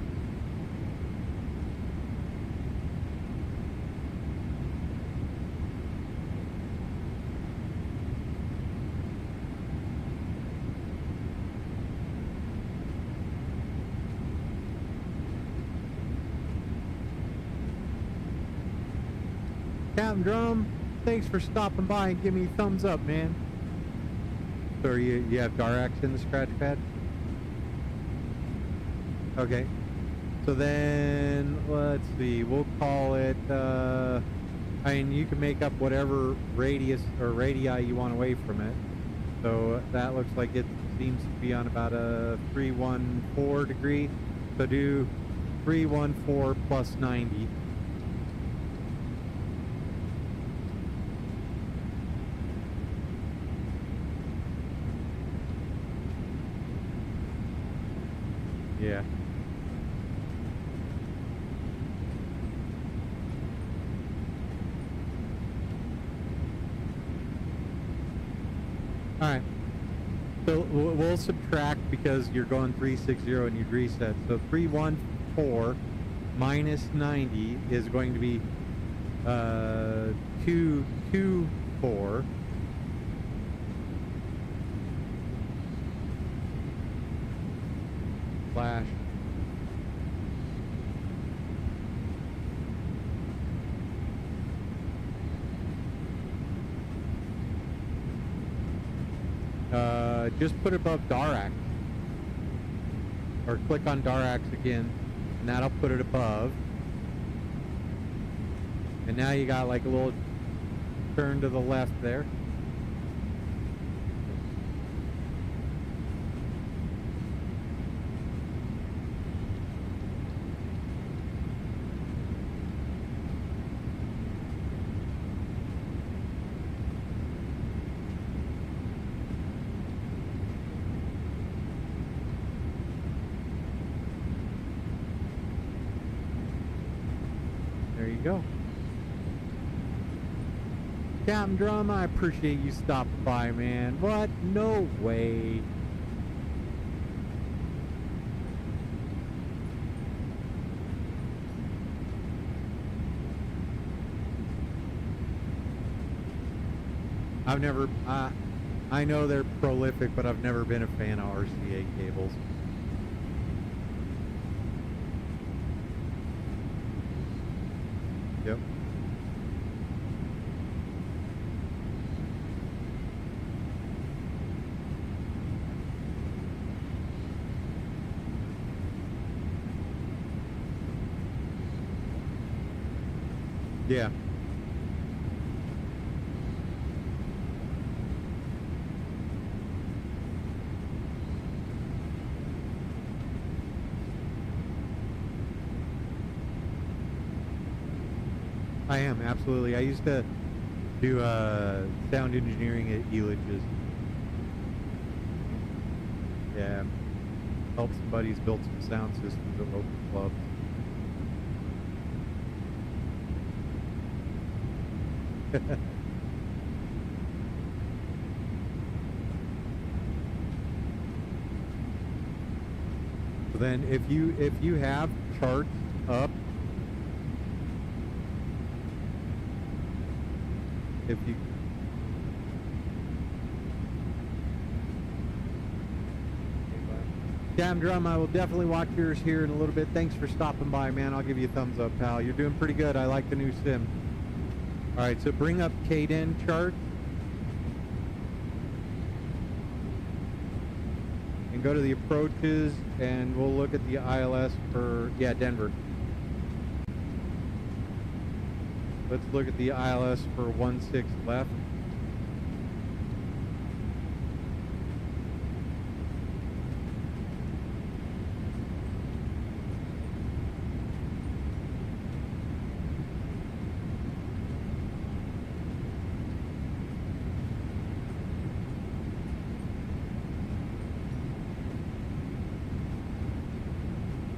Captain Drum, thanks for stopping by and giving me a thumbs up, man. So you have Darax in the scratch pad? Okay. So then, let's see, we'll call it, I mean, you can make up whatever radius or radii you want away from it. So that looks like it seems to be on about a 314 degree. So do 314 plus 90. Yeah. All right. So we'll subtract because you're going 360 and you'd reset. So 314 minus 90 is going to be 224. Slash just put it above Darax, or click on Darax again, and that'll put it above. And now you got like a little turn to the left there. There you go. Captain Drum, I appreciate you stopping by, man. What? No way. I've never, I know they're prolific, but I've never been a fan of RCA cables. Yep. Yeah. I am, absolutely. I used to do sound engineering at Eliges. Yeah. Helped some buddies build some sound systems at local clubs. So then if you have charts up, if you Damn Drum, I will definitely watch yours here in a little bit. Thanks for stopping by, man. I'll give you a thumbs up, pal. You're doing pretty good. I like the new sim. All right, so bring up KDEN chart and go to the approaches, and we'll look at the ILS for, yeah, Denver. Let's look at the ILS for 16 left.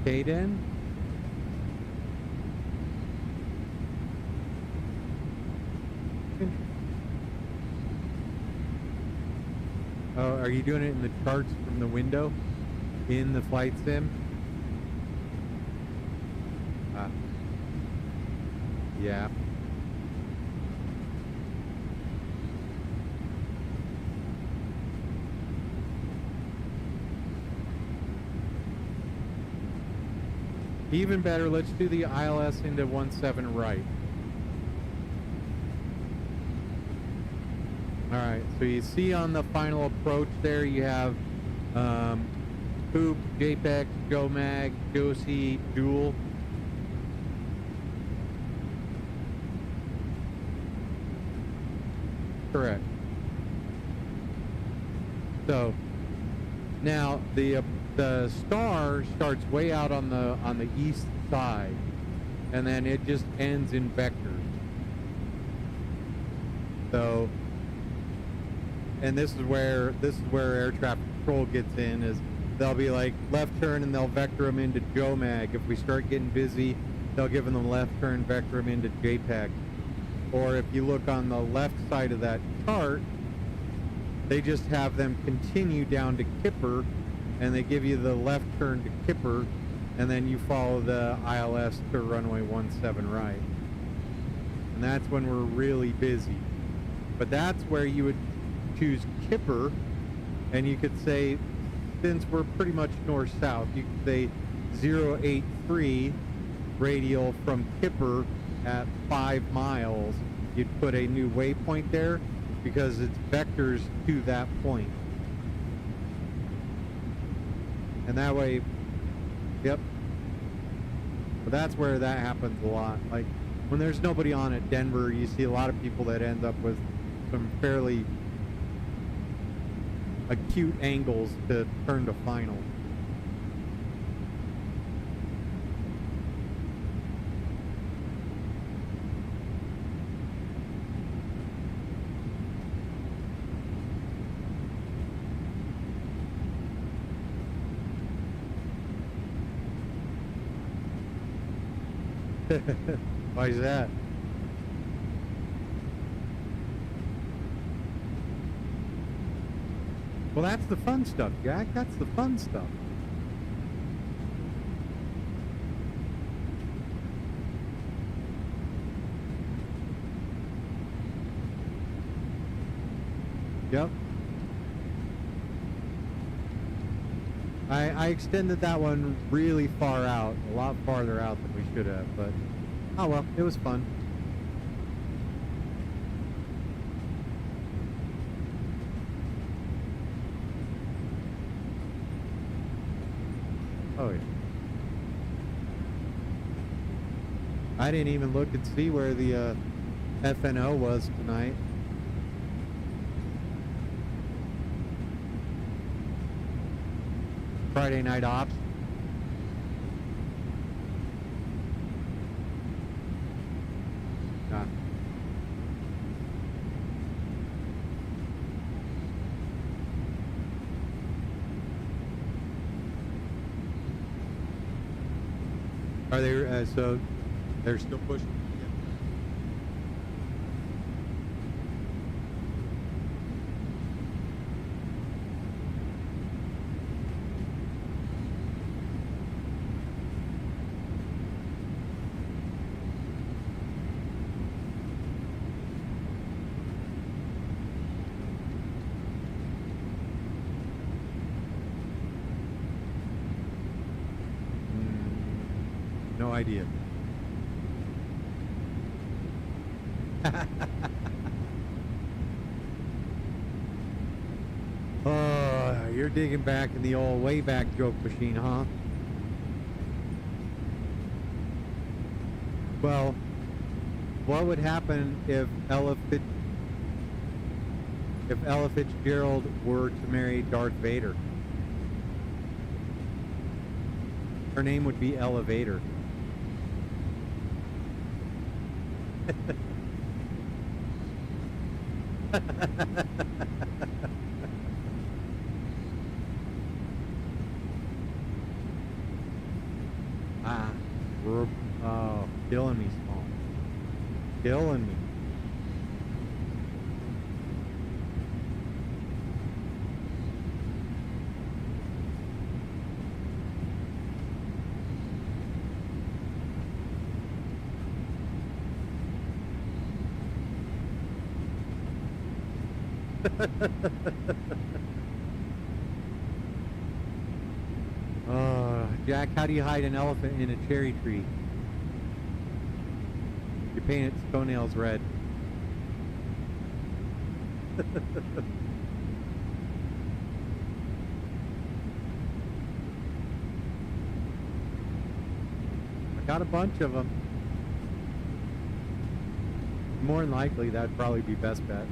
Caden. Oh, are you doing it in the charts from the window in the flight sim? Yeah. Even better, let's do the ILS into 17 right. Alright, so you see on the final approach there, you have Poop, JPEG, JOMAG, Josie, Jewel. Correct. So, now the star starts way out on the east side, and then it just ends in vectors. So, and this is where air traffic control gets in, is they'll be like left turn and they'll vector them into JOMAG. If we start getting busy, they'll give them left turn, vector them into JPEG. Or if you look on the left side of that chart, they just have them continue down to Kipper, and they give you the left turn to Kipper, and then you follow the ILS to runway 17 right. And that's when we're really busy. But that's where you would choose Kipper, and you could say, since we're pretty much north-south, you could say 083 radial from Kipper at 5 miles. You'd put a new waypoint there because it's vectors to that point. And that way, yep. But that's where that happens a lot. Like when there's nobody on at Denver, you see a lot of people that end up with some fairly acute angles to turn to final. Why is that? Well, that's the fun stuff, Jack. That's the fun stuff. Yep. I extended that one really far out, a lot farther out than we should have, but oh well, it was fun. Oh yeah. I didn't even look and see where the FNO was tonight. Friday night ops. Ah. Are they so they're still pushing? No idea. Oh, you're digging back in the old way back joke machine, huh? What would happen if Ella Fitzgerald were to marry Darth Vader? Her name would be Elevator. Oh, killing me, Small. Killing me. Jack, how do you hide an elephant in a cherry tree? You paint its toenails red. I got a bunch of them. More than likely, that'd probably be best bet.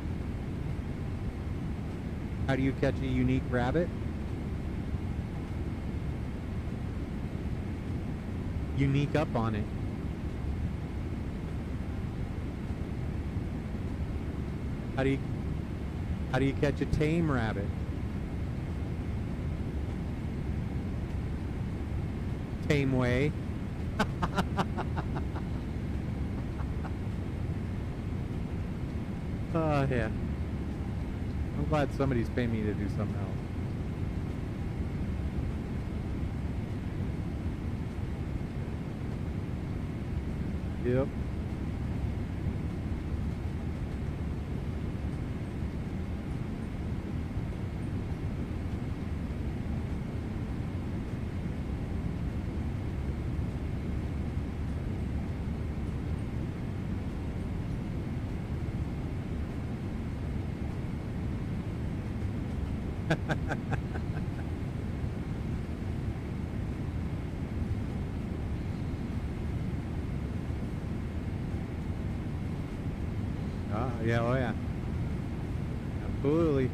How do you catch a unique rabbit? Unique up on it. How do you catch a tame rabbit? Tame way. Oh yeah. I'm glad somebody's paying me to do something else. Yep. Yeah, oh yeah. Absolutely.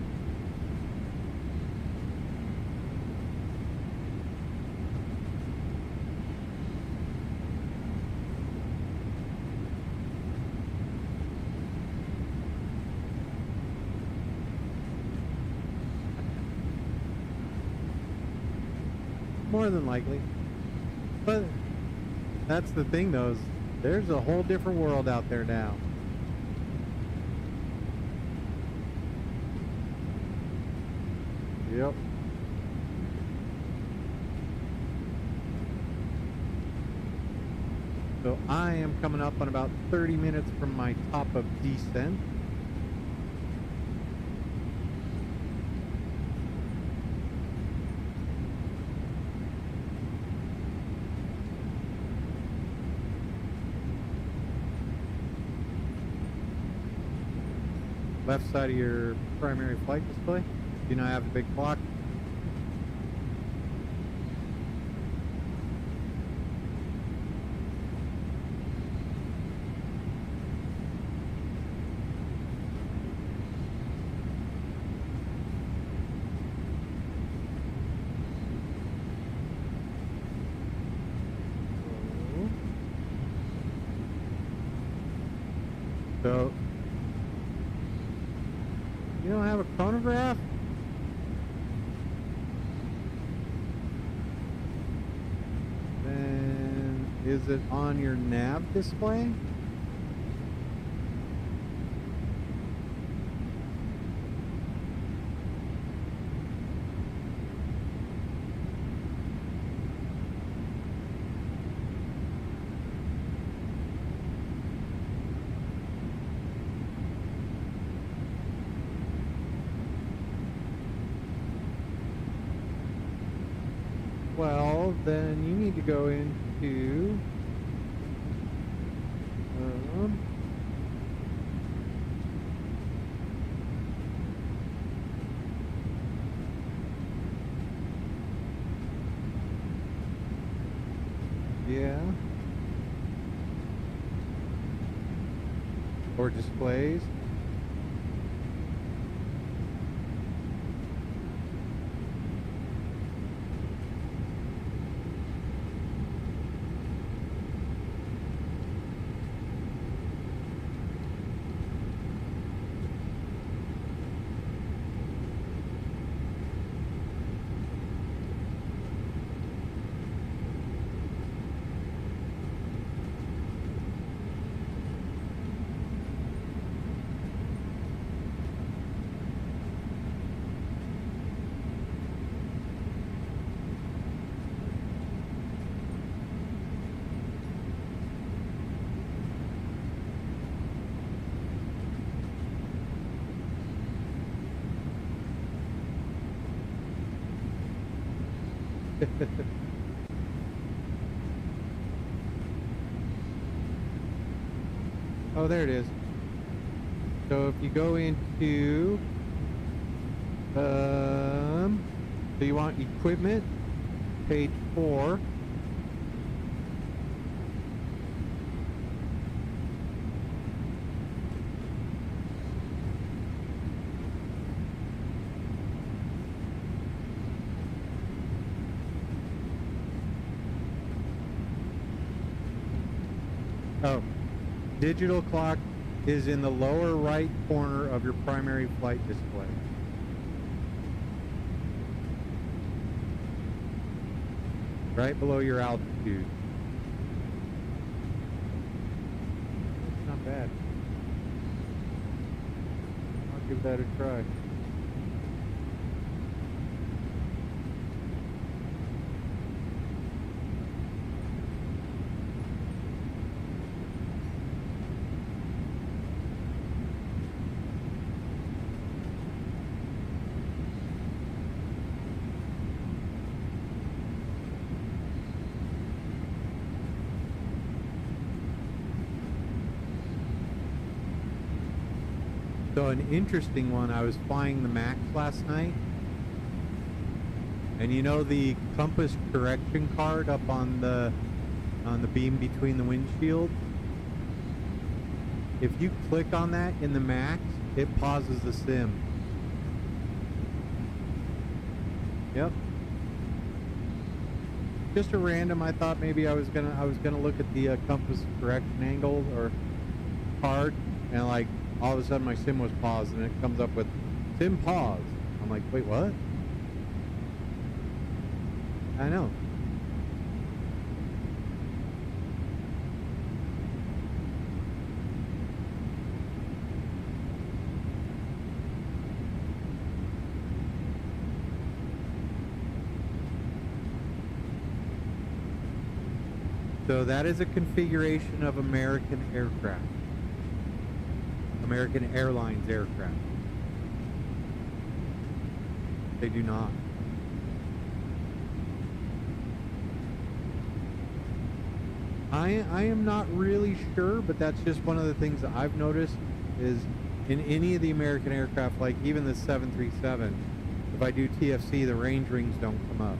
More than likely. But that's the thing though, is there's a whole different world out there now. Yep. So I am coming up on about 30 minutes from my top of descent. Left side of your primary flight display. Do not have a big clock. So, you don't have a chronograph? Is it on your nav display? Well, then you need to go into yeah. or displays. Oh, there it is. So if you go into, so you want equipment, page 4. Oh, digital clock is in the lower right corner of your primary flight display. Right below your altitude. That's not bad. I'll give that a try. So an interesting one, I was flying the MAX last night, and you know the compass correction card up on the beam between the windshield? If you click on that in the MAX, it pauses the sim. Yep. Just a random, I thought maybe I was gonna look at the compass correction angle or card, and like all of a sudden my sim was paused and it comes up with sim pause. I'm like, wait, what? I know. So that is a configuration of American aircraft. American Airlines aircraft. They do not. I am not really sure, but that's just one of the things that I've noticed is in any of the American aircraft, like even the 737, if I do TFC, the range rings don't come up.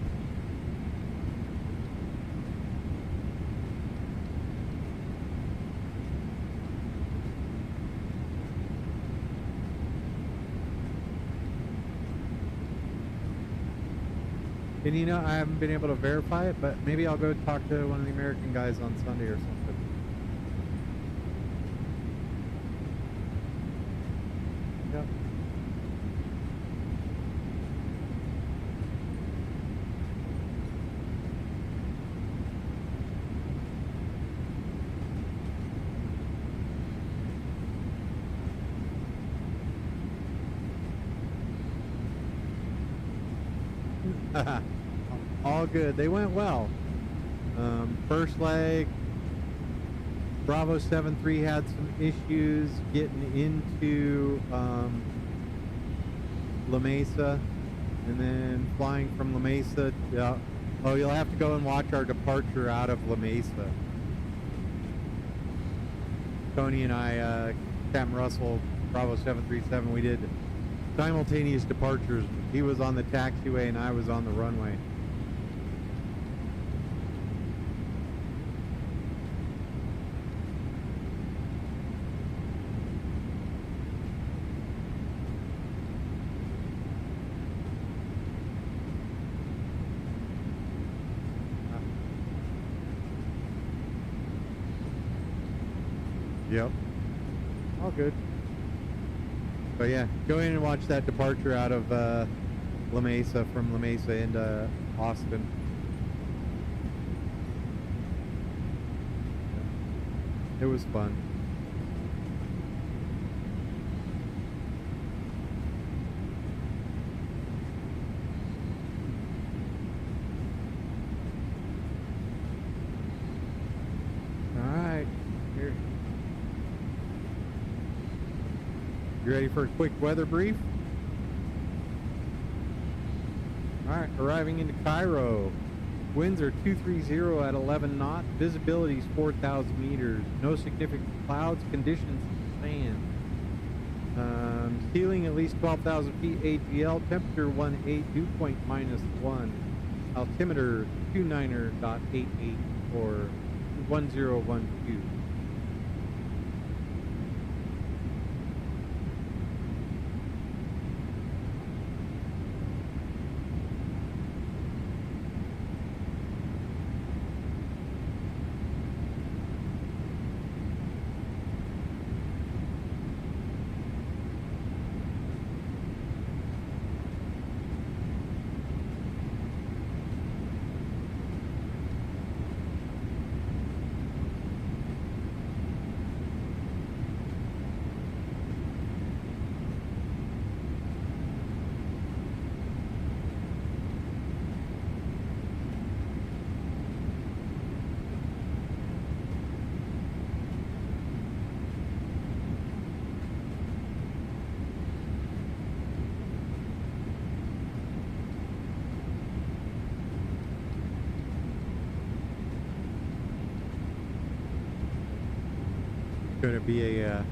And you know, I haven't been able to verify it, but maybe I'll go talk to one of the American guys on Sunday or something. Yep. All good. They went well. First leg, Bravo 73 had some issues getting into La Mesa, and then flying from La Mesa. Oh, you'll have to go and watch our departure out of La Mesa. Tony and I, Captain Russell, Bravo 737, we did simultaneous departures. He was on the taxiway and I was on the runway. Yep. All good. But yeah, go in and watch that departure out of La Mesa, from La Mesa into Austin. It was fun. You ready for a quick weather brief? Alright, arriving into Cairo. Winds are 230 at 11 knots. Visibility is 4,000 meters. No significant clouds. Conditions sand. Ceiling at least 12,000 feet. AGL. Temperature 18. Dew point -1. Altimeter 29.88 or 1012. Going to be a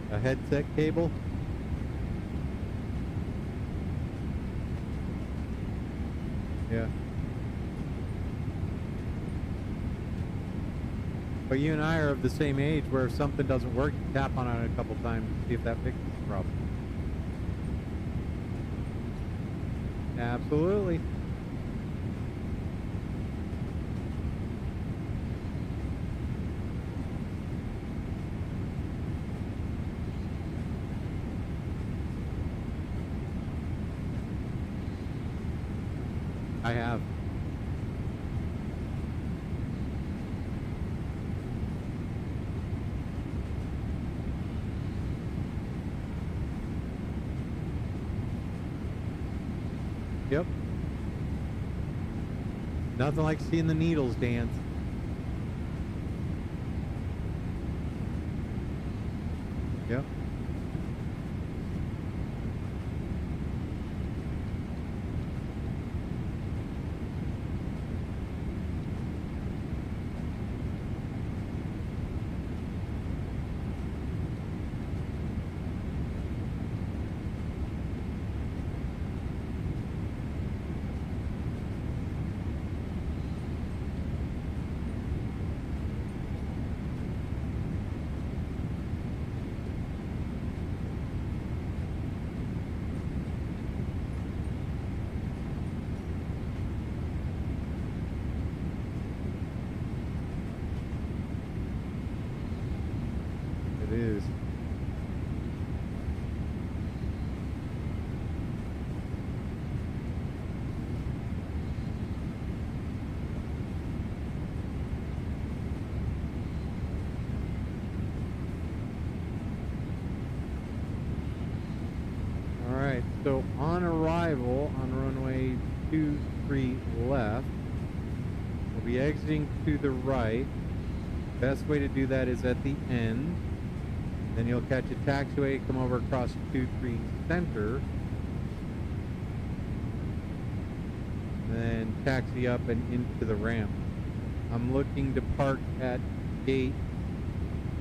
headset cable. Yeah. But you and I are of the same age where if something doesn't work, you tap on it a couple times to see if that fixes the problem. Absolutely. I have. Yep. Nothing like seeing the needles dance. Yep. It is. All right, so on arrival on runway 23 left, we'll be exiting to the right. Best way to do that is at the end. Then you'll catch a taxiway, come over across 23 center, then taxi up and into the ramp. I'm looking to park at gate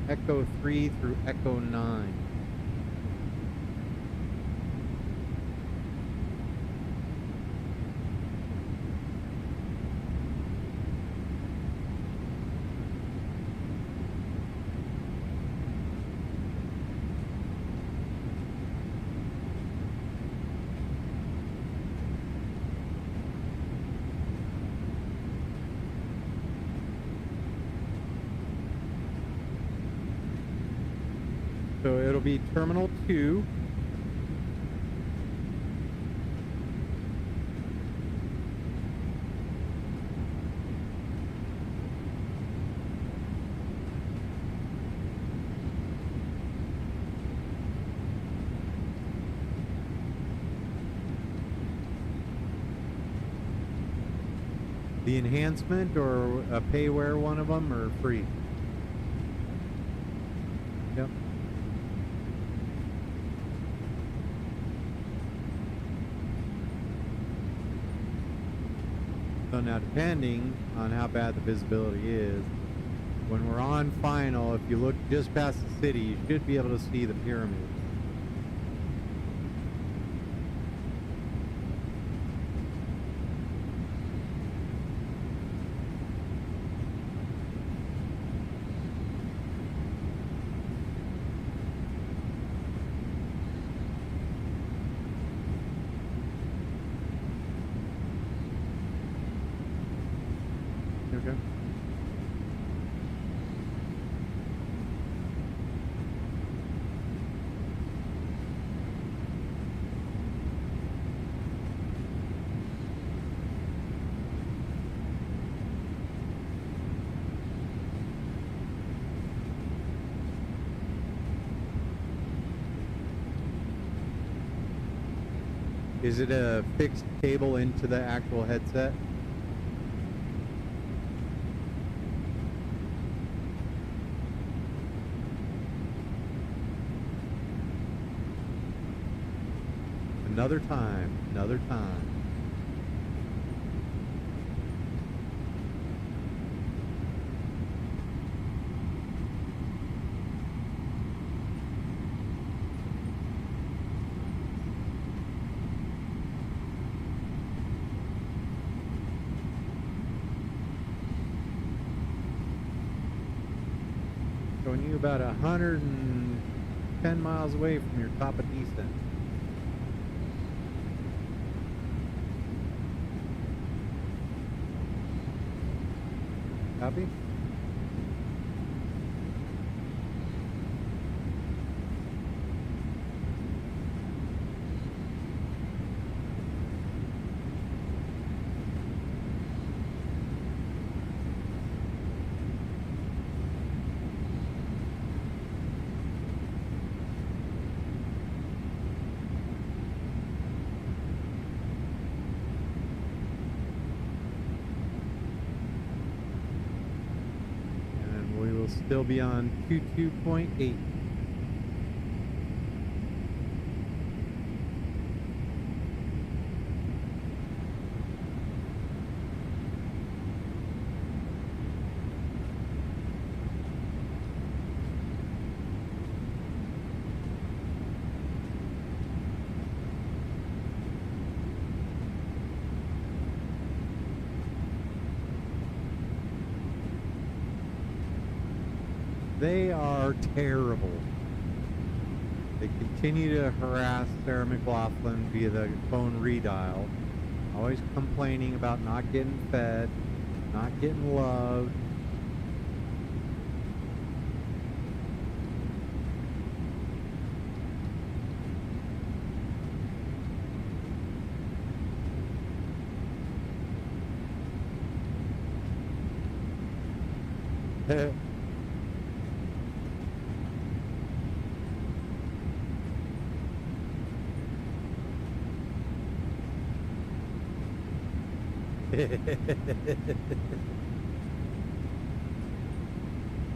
Echo 3 through Echo 9. So it'll be Terminal 2. The enhancement or a pay-wear one of them or free? Yep. So now depending on how bad the visibility is, when we're on final, if you look just past the city, you should be able to see the pyramid. Okay. Is it a fixed cable into the actual headset? Another time, another time. Showing you about 110 miles away from your top of descent. Copy? Still be on Q2.8. They are terrible. They continue to harass Sarah McLaughlin via the phone redial, always complaining about not getting fed, not getting loved.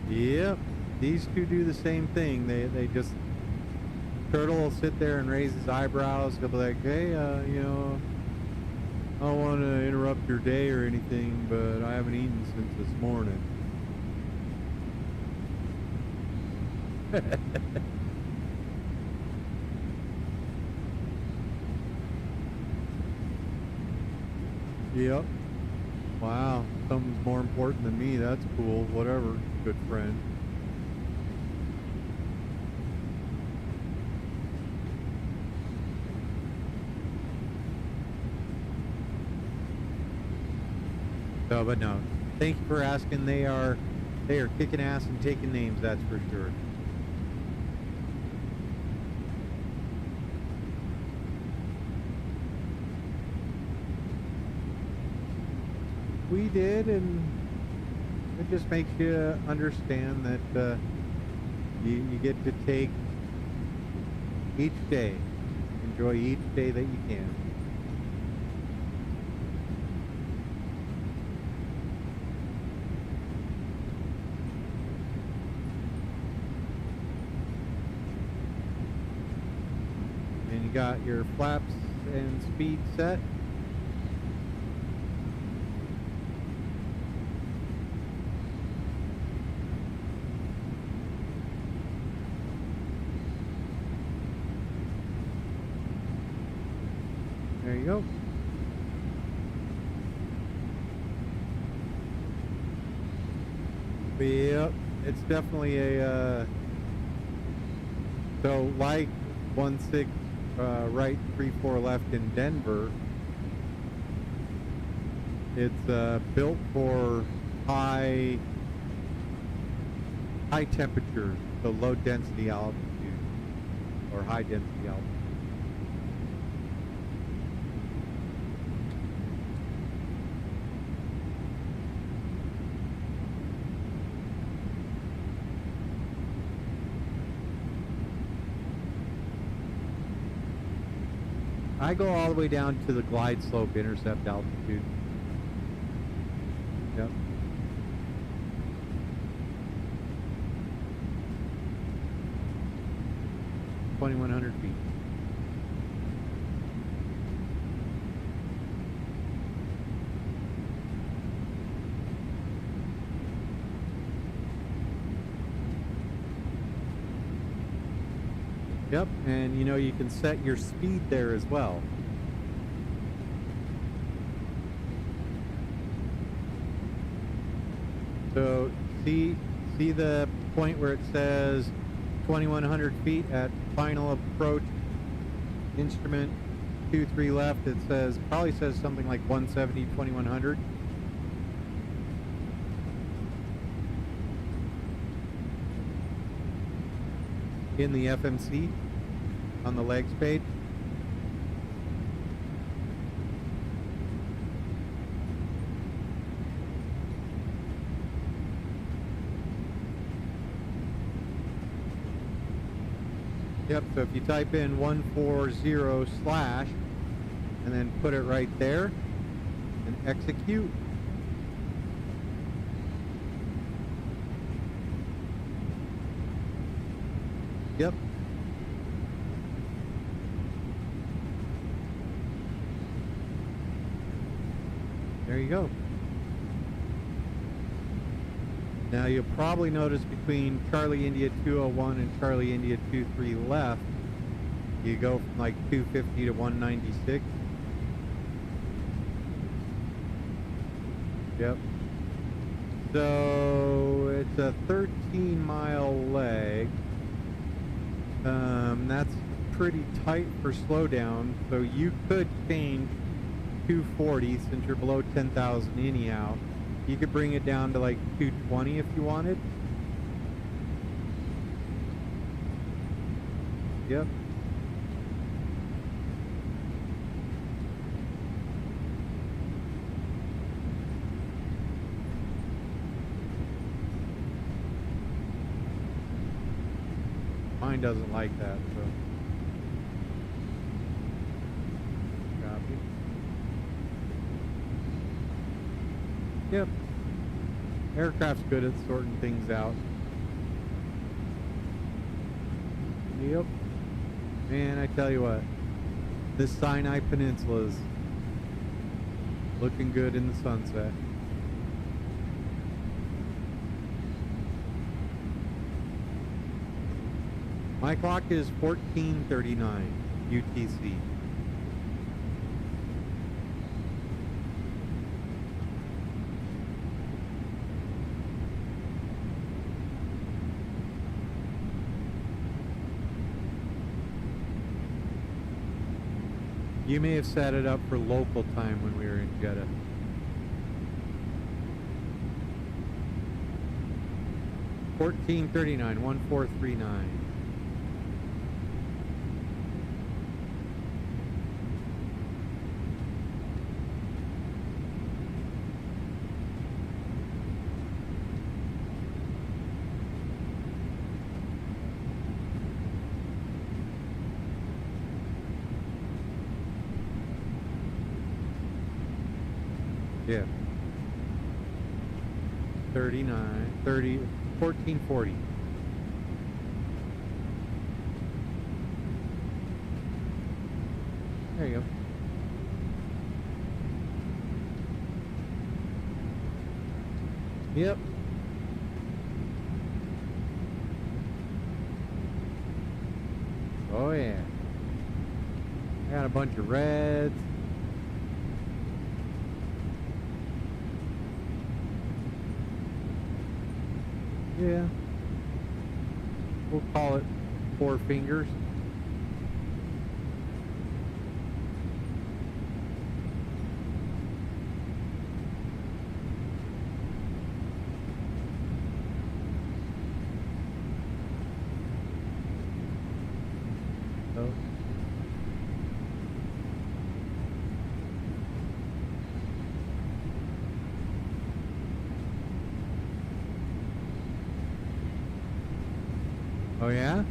Yep, these two do the same thing. They just, Turtle will sit there and raise his eyebrows. He'll be like, hey, you know, I don't want to interrupt your day or anything, but I haven't eaten since this morning. Yep. Wow, something's more important than me. That's cool. Whatever, good friend. So, but no, thank you for asking. They are kicking ass and taking names, that's for sure. we did, and it just makes you understand that you get to take each day, enjoy each day that you can. And you got your flaps and speed set. There you go. Yep, it's definitely a so like 16 right 34 left in Denver, it's built for high temperatures, so low density altitude or high density altitude. I go all the way down to the glide slope intercept altitude. Yep. $2,100 feet. Yep, and you know, you can set your speed there as well. So see the point where it says 2,100 feet at final approach instrument 23 left. It says, probably says something like 170, 2,100. In the FMC on the legs page. Yep, so if you type in 140 slash and then put it right there and execute. Yep. There you go. Now you'll probably notice between Charlie India 201 and Charlie India 23 left, you go from like 250 to 196. Yep. So it's a 13-mile leg. That's pretty tight for slowdown, so you could change 240 since you're below 10,000 anyhow. You could bring it down to like 220 if you wanted. Yep. Mine doesn't like that, so. Copy. Yep. Aircraft's good at sorting things out. Yep. Man, I tell you what, this Sinai Peninsula's looking good in the sunset. My clock is 14:39 UTC. You may have set it up for local time when we were in Jeddah. $14.39, 1439. Yeah. 39, 30, 1440. There you go. Yep. Oh yeah. I got a bunch of reds. Yeah. We'll call it 4 fingers. Oh yeah?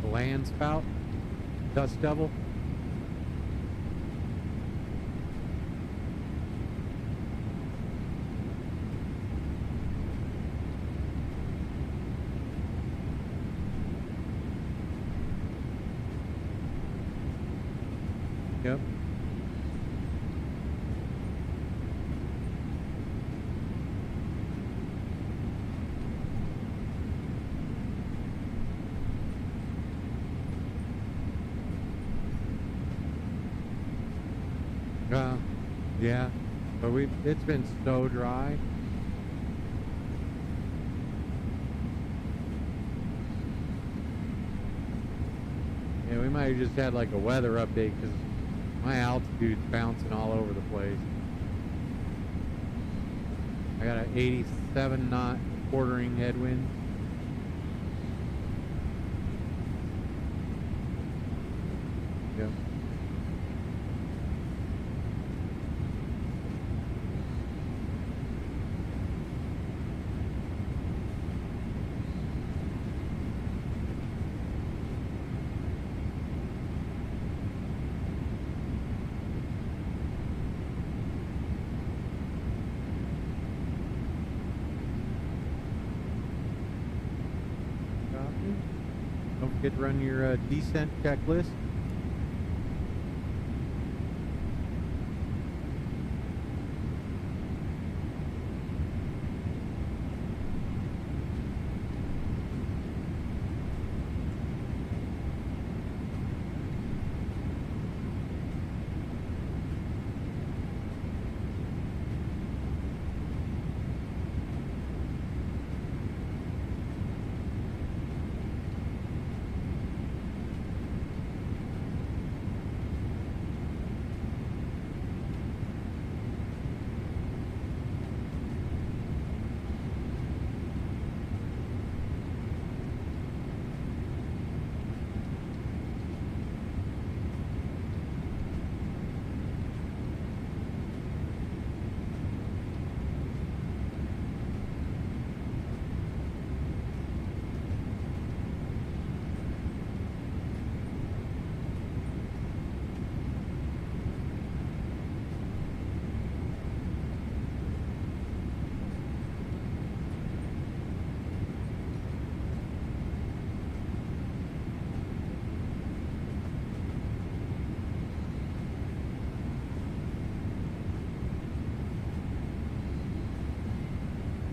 The land spout? Dust devil? Yep. Yeah, but it's been so dry. Yeah, we might have just had like a weather update because my altitude's bouncing all over the place. I got an 87 knot quartering headwind. Yep. Don't forget to run your descent checklist.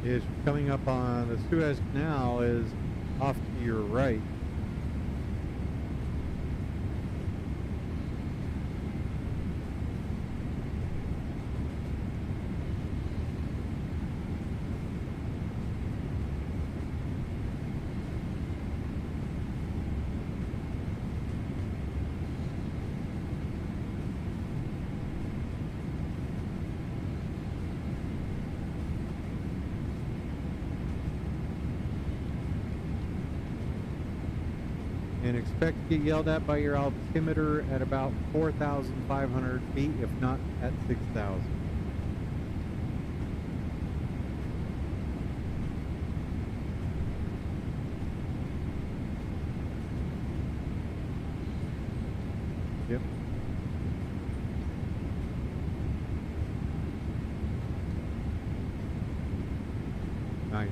Is coming up on the Suez Canal is off to your right. And expect to get yelled at by your altimeter at about 4,500 feet, if not at 6,000. Yep. Nice.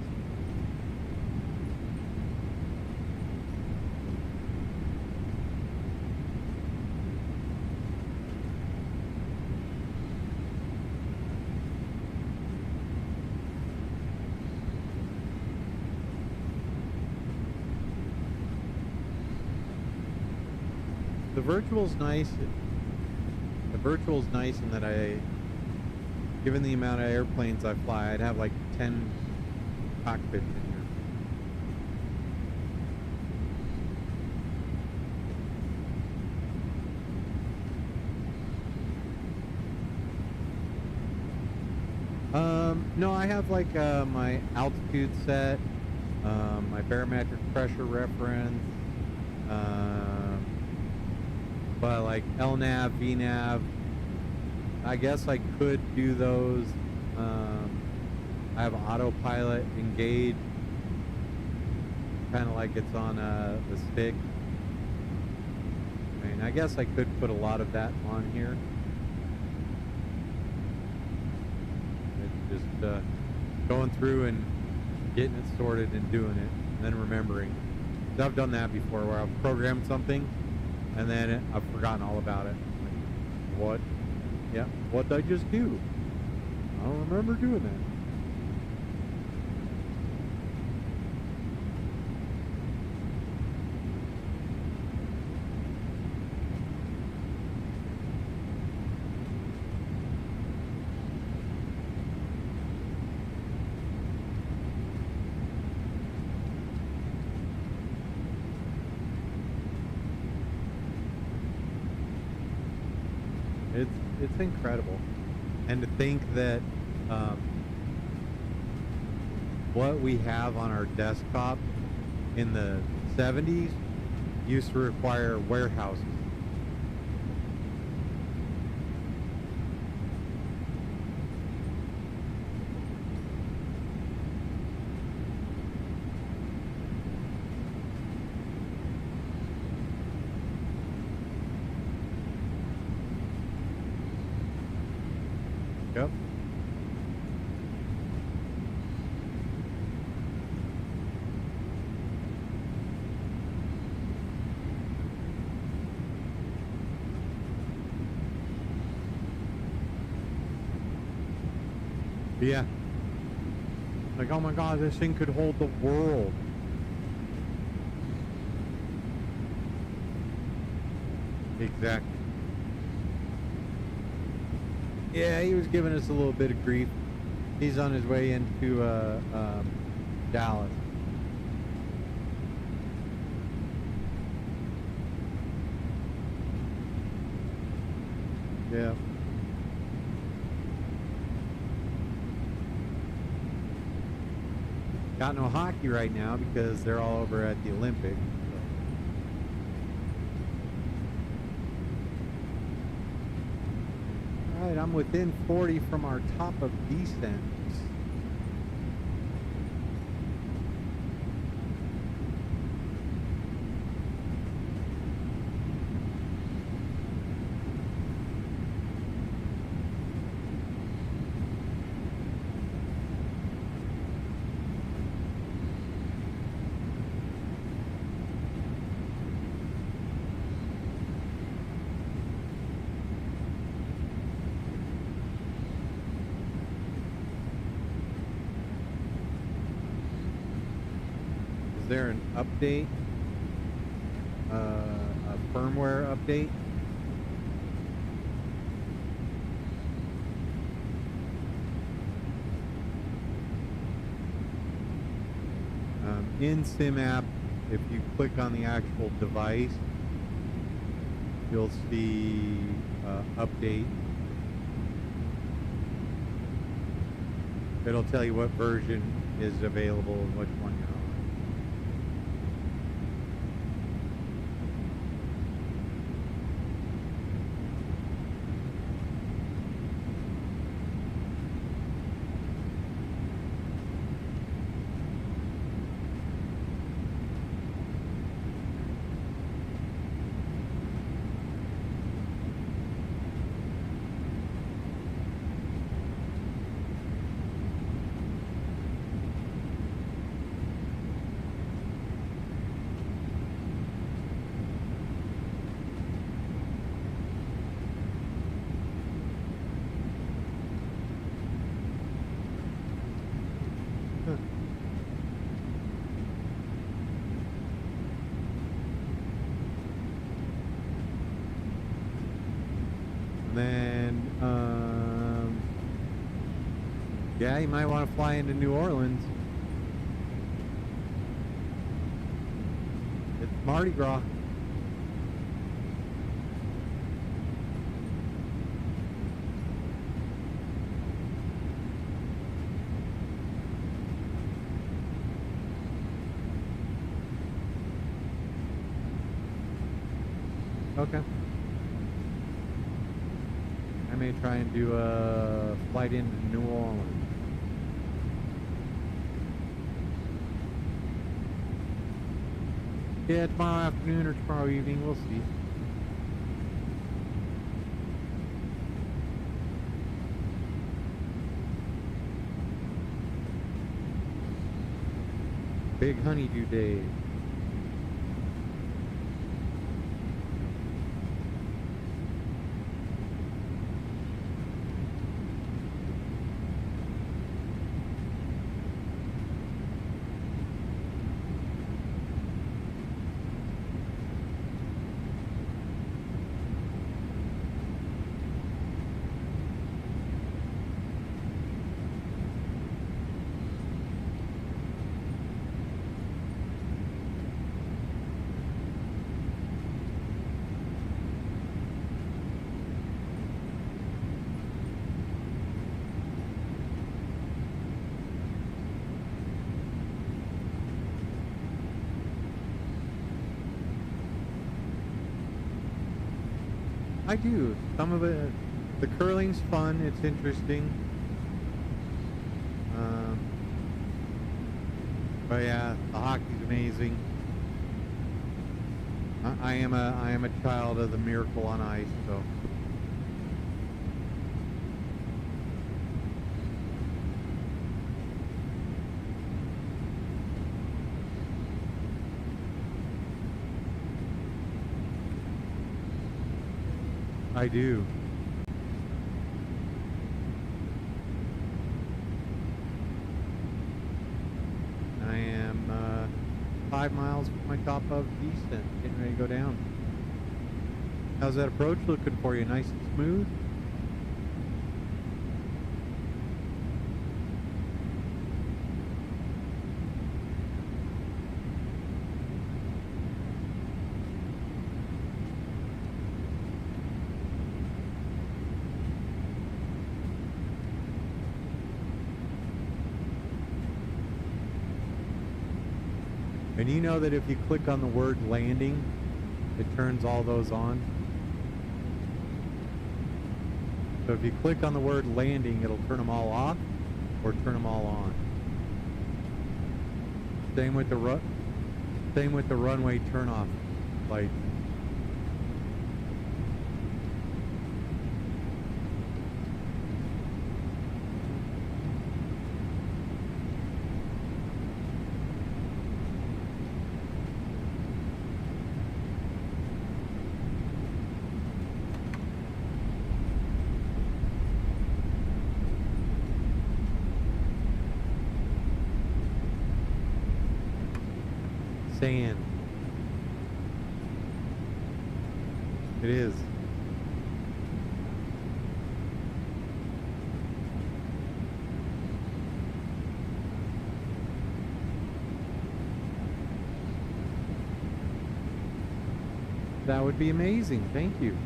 The virtual's nice. The virtual's nice in that given the amount of airplanes I fly, I'd have like 10 cockpits in here. No, I have like my altitude set, my barometric pressure reference, but like LNAV, VNAV, I guess I could do those. I have autopilot engaged, kind of like it's on the stick. I mean, I guess I could put a lot of that on here. It's just going through and getting it sorted and doing it, and then remembering. So I've done that before, where I've programmed something and then I've forgotten all about it. Like, what? Yeah, what did I just do? I don't remember doing that. It's incredible. And to think that what we have on our desktop in the 70s used to require warehouses. Yep. Yeah. Like, oh my God, this thing could hold the world. Exactly. Yeah, he was giving us a little bit of grief. He's on his way into Dallas. Yeah. Got no hockey right now because they're all over at the Olympics. Alright, I'm within 40 from our top of descent. Is there an update? A firmware update? In Sim app, if you click on the actual device, you'll see update. It'll tell you what version is available and which one you're you might want to fly into New Orleans. It's Mardi Gras. Okay. I may try and do a flight into New Orleans. Yeah, tomorrow afternoon or tomorrow evening, we'll see. Big honeydew day. I do. Some of it, the curling's fun. It's interesting. But yeah, the hockey's amazing. I am a child of the Miracle on Ice, so. I do. I am 5 miles from my top of descent, getting ready to go down. How's that approach looking for you? Nice and smooth? And you know that if you click on the word landing, it turns all those on. So if you click on the word landing, it'll turn them all off or turn them all on. Same with the runway turnoff lights. Sand. It is. That would be amazing. Thank you.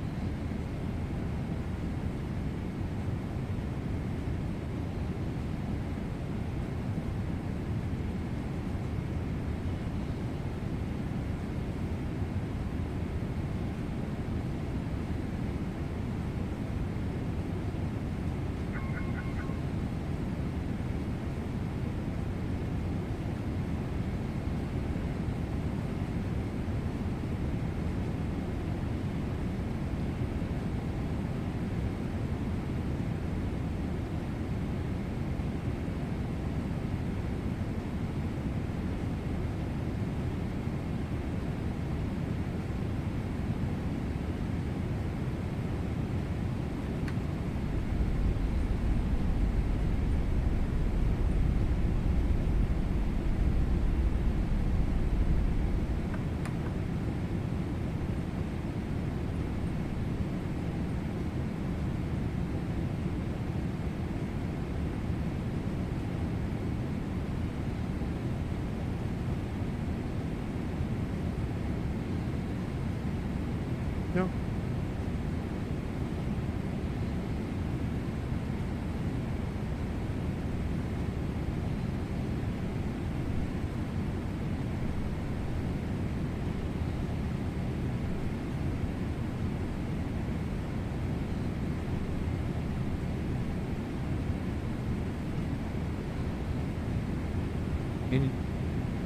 No.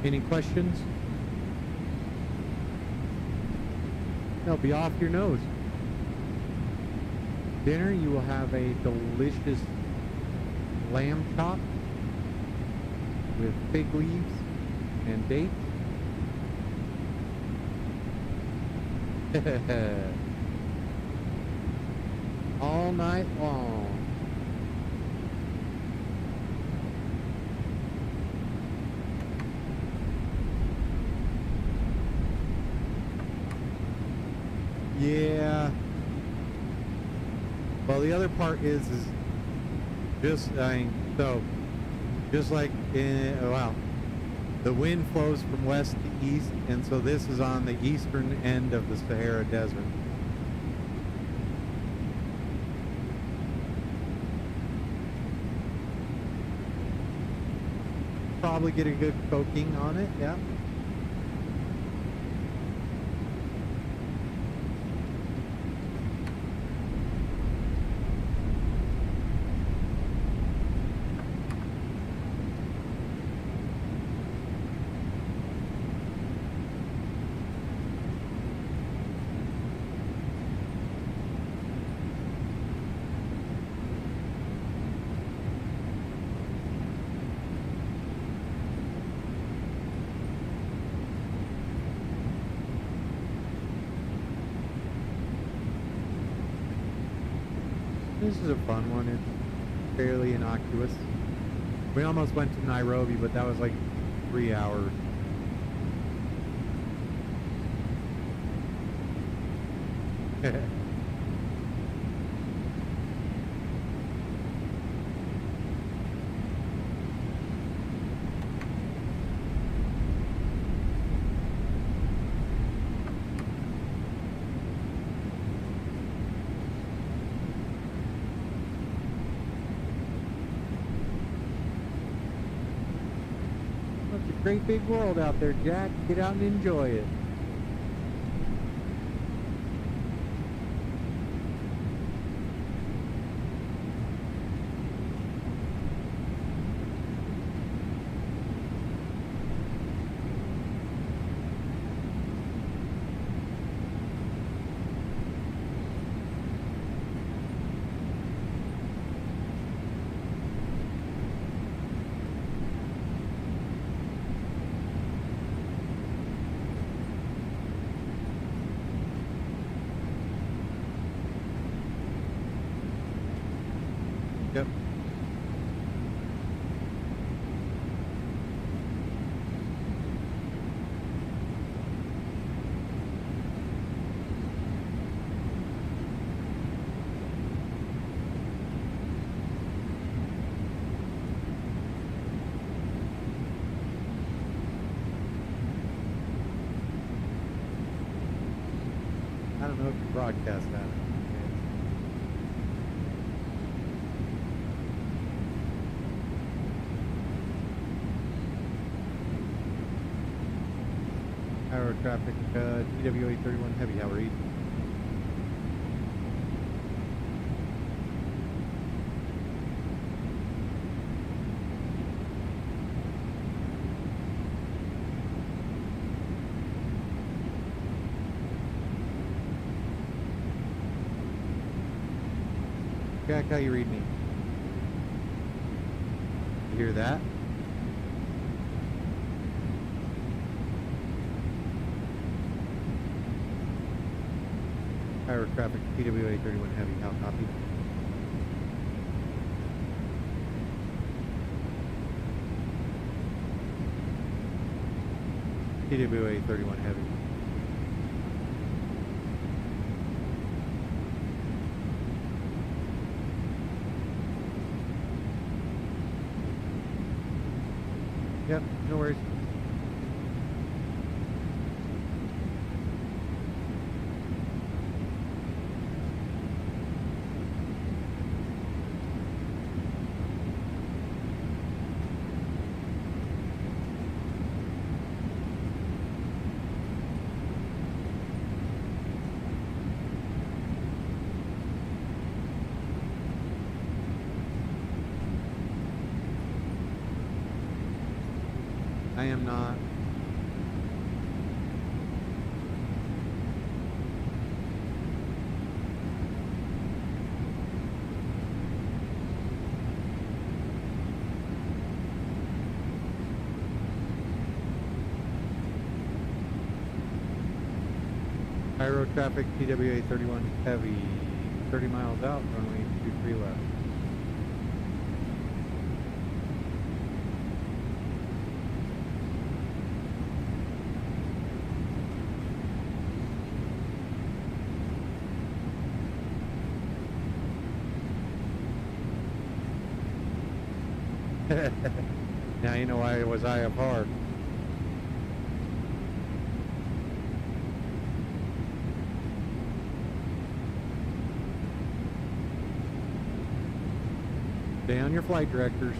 Any questions? No, be off your nose. Dinner, you will have a delicious lamb chop with fig leaves and dates. All night long. Yeah. Well, the other part is just, so, just like wow, the wind flows from west to east, and so this is on the eastern end of the Sahara Desert. Probably get a good soaking on it, yeah. This is a fun one. It's fairly innocuous. We almost went to Nairobi, but that was like 3 hours. Great big world out there, Jack. Get out and enjoy it. Yep. I don't know if you broadcast that. Tower traffic, TWA 31 heavy, how are you? Jack, how you read me? You hear that? Tower traffic, TWA 31 heavy, how copy? TWA 31 heavy. Yep, no worries. I am not. Cairo traffic, TWA 31 heavy, 30 miles out, runway 23 left. Now you know why it was IFR. Stay on your flight directors.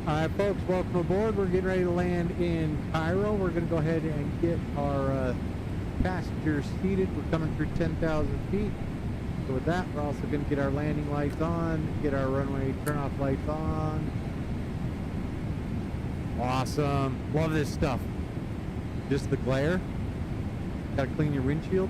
Alright folks, welcome aboard. We're getting ready to land in Cairo. We're going to go ahead and get our passengers seated. We're coming through 10,000 feet. So with that, we're also going to get our landing lights on, get our runway turn-off lights on. Awesome. Love this stuff. Just the glare. Got to clean your windshield.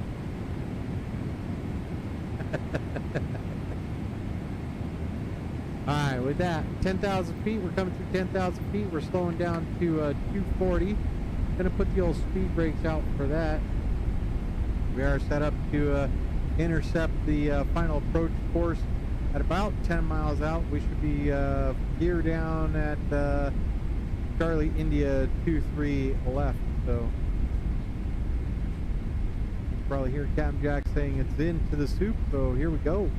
Alright, with that, 10,000 feet, we're coming through 10,000 feet, we're slowing down to 240. Gonna put the old speed brakes out for that. We are set up to intercept the final approach course at about 10 miles out. We should be gear down at Charlie India 23 left, so you can probably hear Captain Jack saying it's into the soup, so here we go.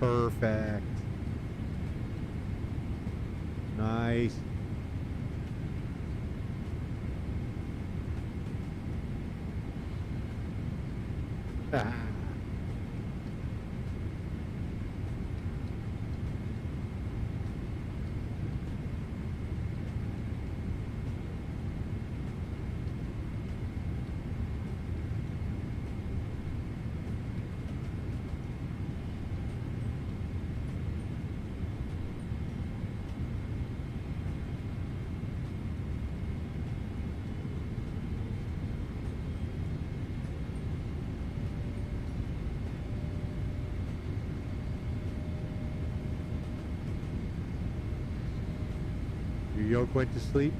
Perfect. Nice. Ah. Your yoke went to sleep.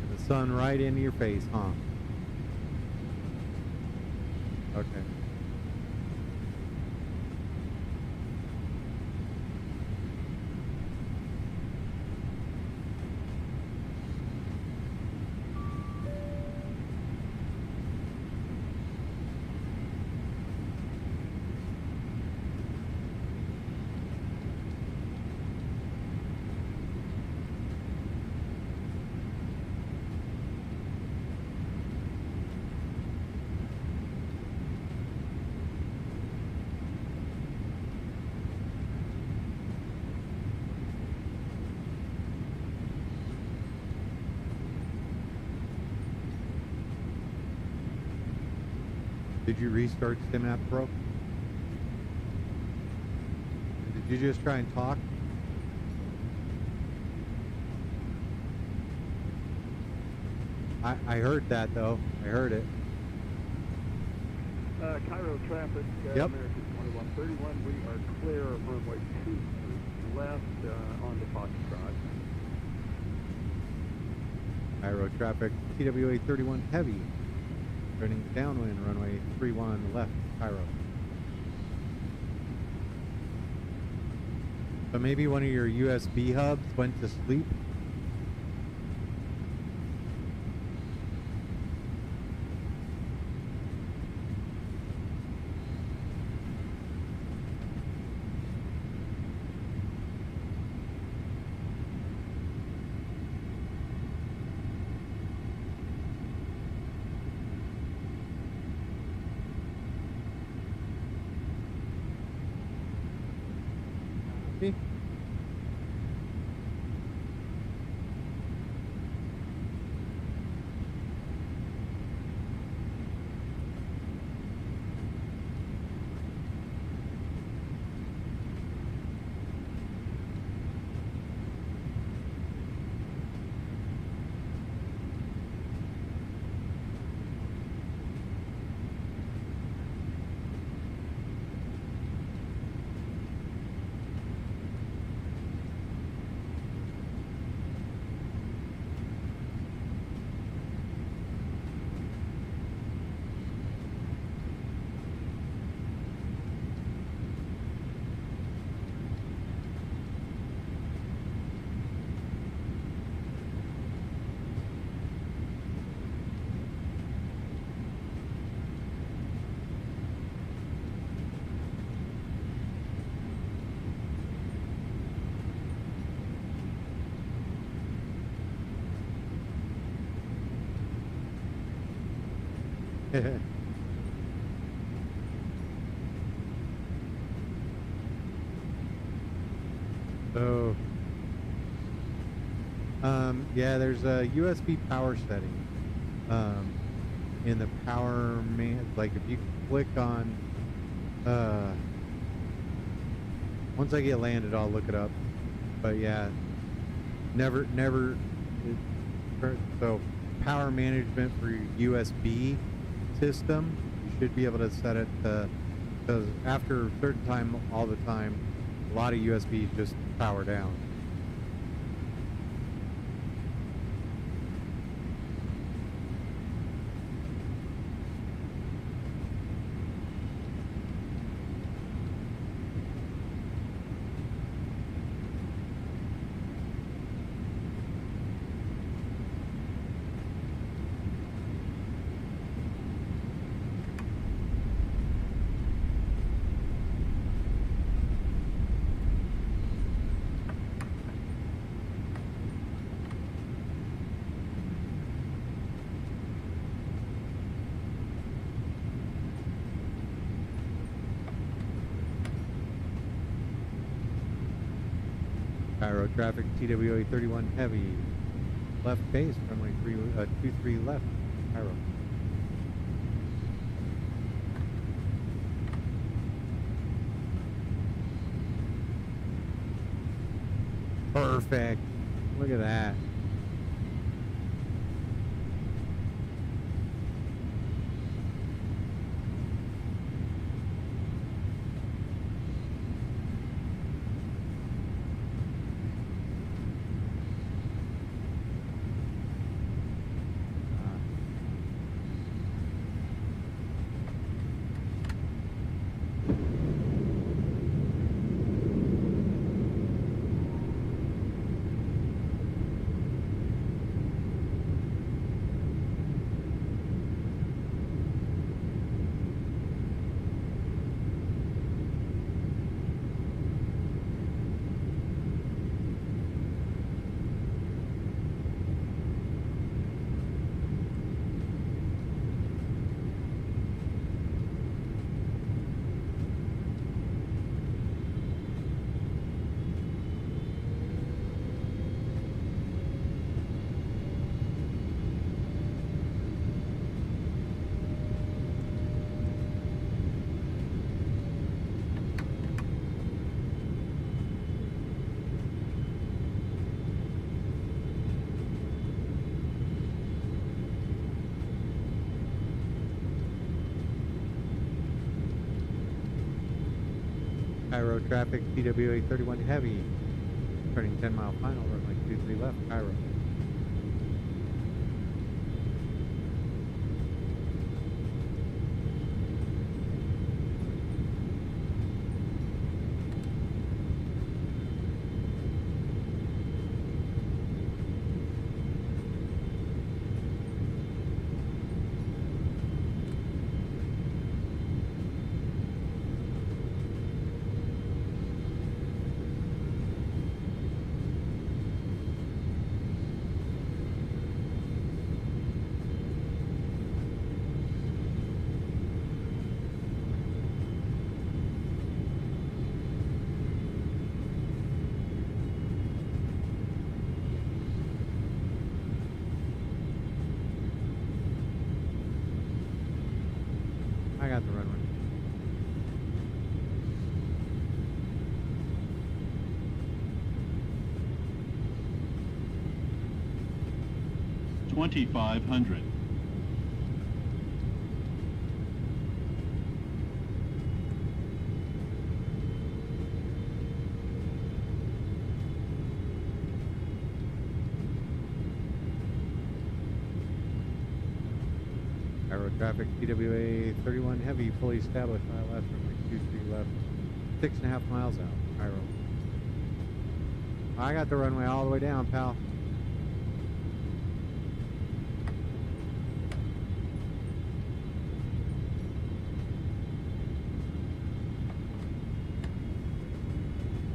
And the sun right into your face, huh? Okay. Did you restart SimApp Pro? Did you just try and talk? I heard that though. I heard it. Cairo traffic, Yep. American 2131, we are clear of runway 23 left onto Foxtrot. Cairo traffic, TWA 31 heavy, turning downwind, runway 31 left, Cairo. So maybe one of your USB hubs went to sleep. See? So, yeah, there's a USB power setting in the power like if you click on, once I get landed, I'll look it up. But yeah, so power management for your USB system, you should be able to set it to, because after a certain time, all the time, a lot of USBs just power down. Cairo traffic, TWA 31 heavy, left base, runway 23 left, Cairo. Perfect. Look at that. Cairo traffic, TWA 31 heavy, turning 10 mile final, runway 23 left, Cairo. I got the runway. $2,500. Cairo traffic, TWA 31 heavy, fully established. Left runway 23 left, 6.5 miles out. Cairo. I got the runway all the way down, pal.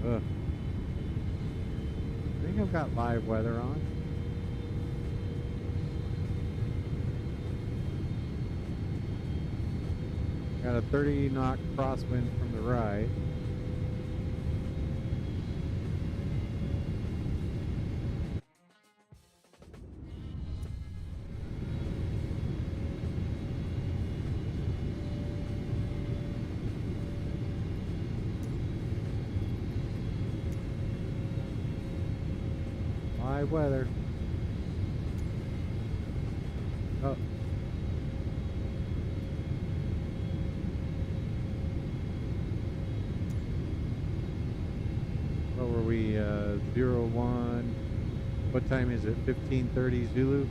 Ugh. I think I've got live weather on. Got a 30 knot crosswind from the right. Live weather. Oh. What were we, 01, what time is it, 15:30 Zulu?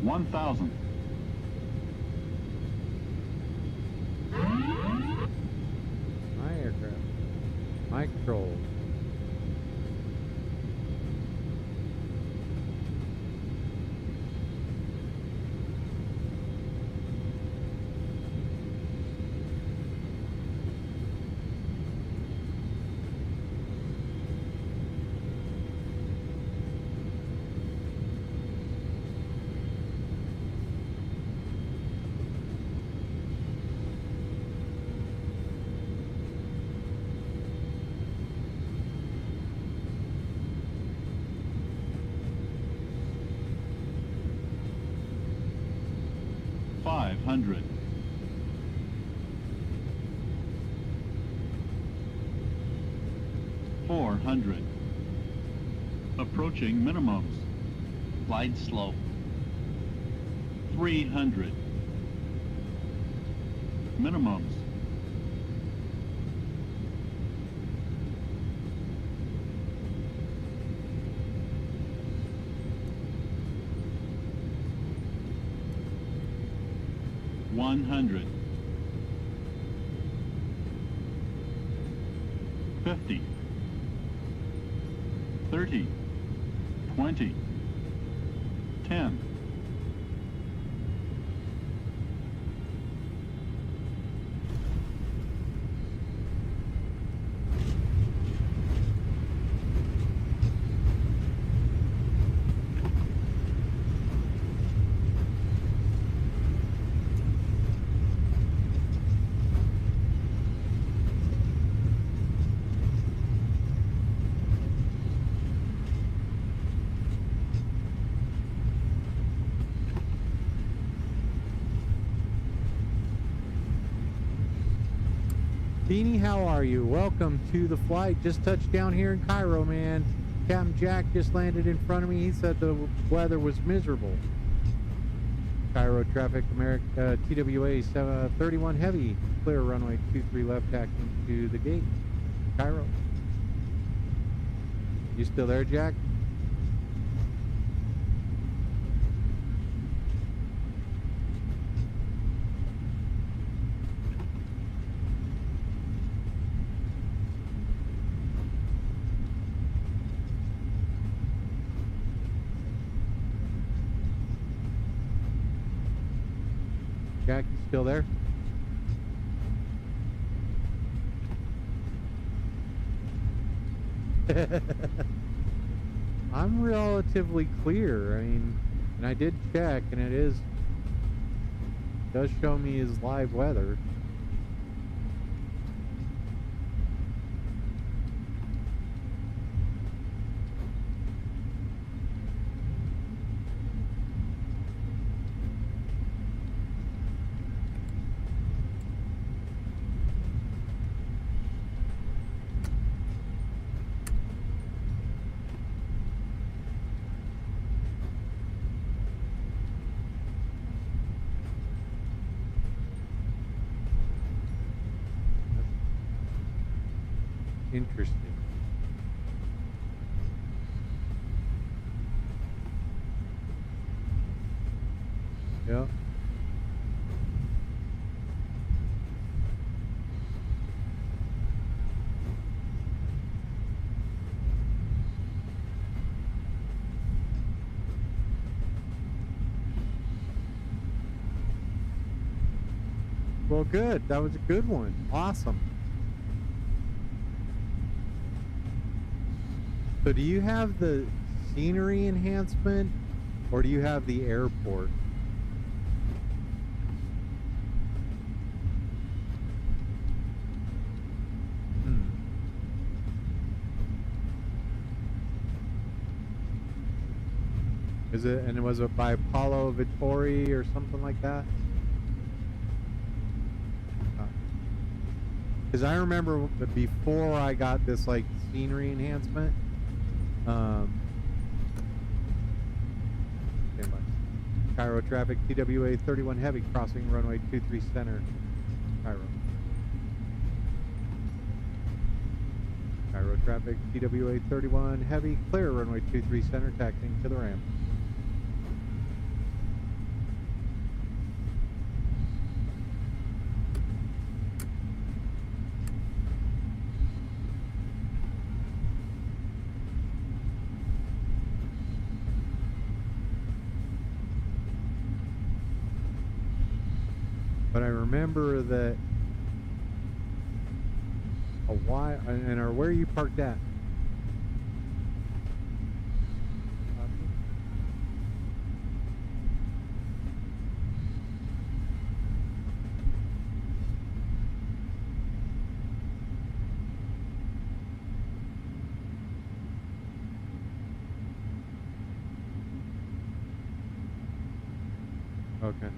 $1,000. My aircraft. My controls. $500. $400. Approaching minimums. Glide slow. $300. Minimums. $100. $50. $30. $20. $10. Beanie, how are you? Welcome to the flight. Just touched down here in Cairo, man. Captain Jack just landed in front of me. He said the weather was miserable. Cairo traffic, America, TWA 31 heavy, clear runway 23 left, taxiing to the gate. Cairo. You still there, Jack? Jack, you still there? I'm relatively clear. I mean, and I did check, and does show me as live weather. Interesting. Yeah. Well, good. That was a good one. Awesome. So do you have the scenery enhancement, or do you have the airport? Is it, and was it by Paulo Vittori or something like that? Because I remember before I got this like scenery enhancement, stand by. Cairo traffic, TWA 31 heavy, crossing runway 23 center, Cairo. Cairo traffic, TWA 31 heavy, clear runway 23 center, taxiing to the ramp. But I remember that a while, and where are you parked at? Okay.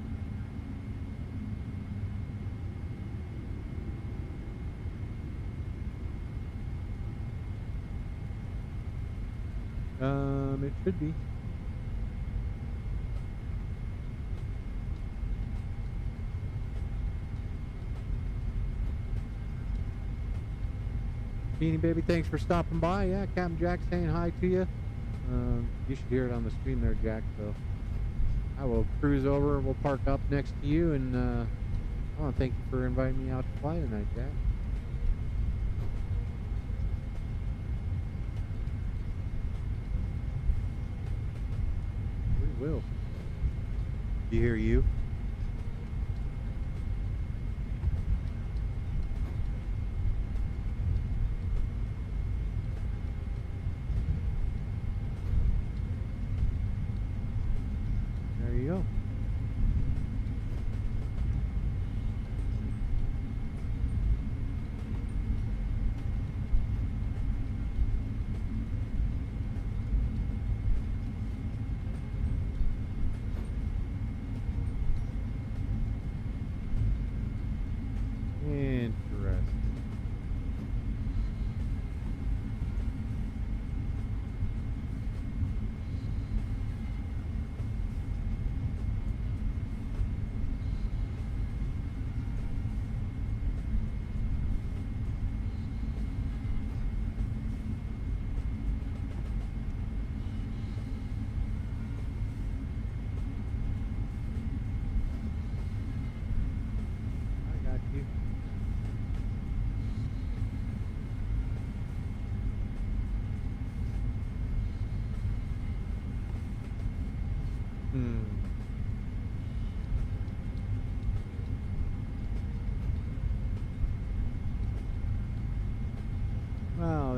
It should be. Beanie Baby, thanks for stopping by. Yeah, Captain Jack saying hi to you. You should hear it on the stream there, Jack. So I will cruise over. We'll park up next to you, and I want to thank you for inviting me out to fly tonight, Jack. Will. Do you hear you? There you go.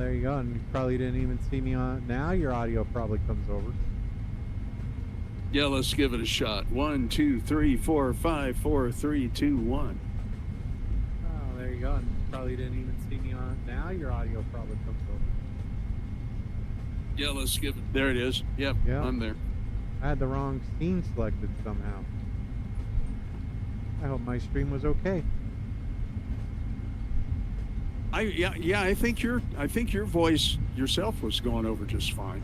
there you go. And you probably didn't even see me on. Now your audio probably comes over. Yeah, let's give it a shot. 1, 2, 3, 4, 5, 4, 3, 2, 1. Oh, there you go. And you probably didn't even see me on. Now your audio probably comes over. Yeah, let's give it. There it is. Yep, I'm there. I had the wrong scene selected somehow. I hope my stream was okay. I think your voice yourself was going over just fine.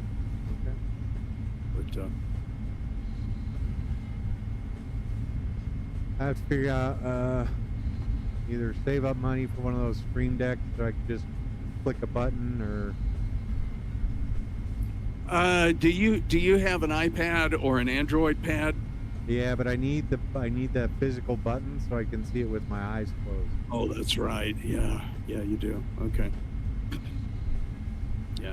Okay. But I have to figure out either save up money for one of those Stream Decks so I can just click a button, or do you have an iPad or an Android pad? yeah, but I need that physical button so I can see it with my eyes closed. Oh, that's right. Yeah, you do. Okay. Yeah.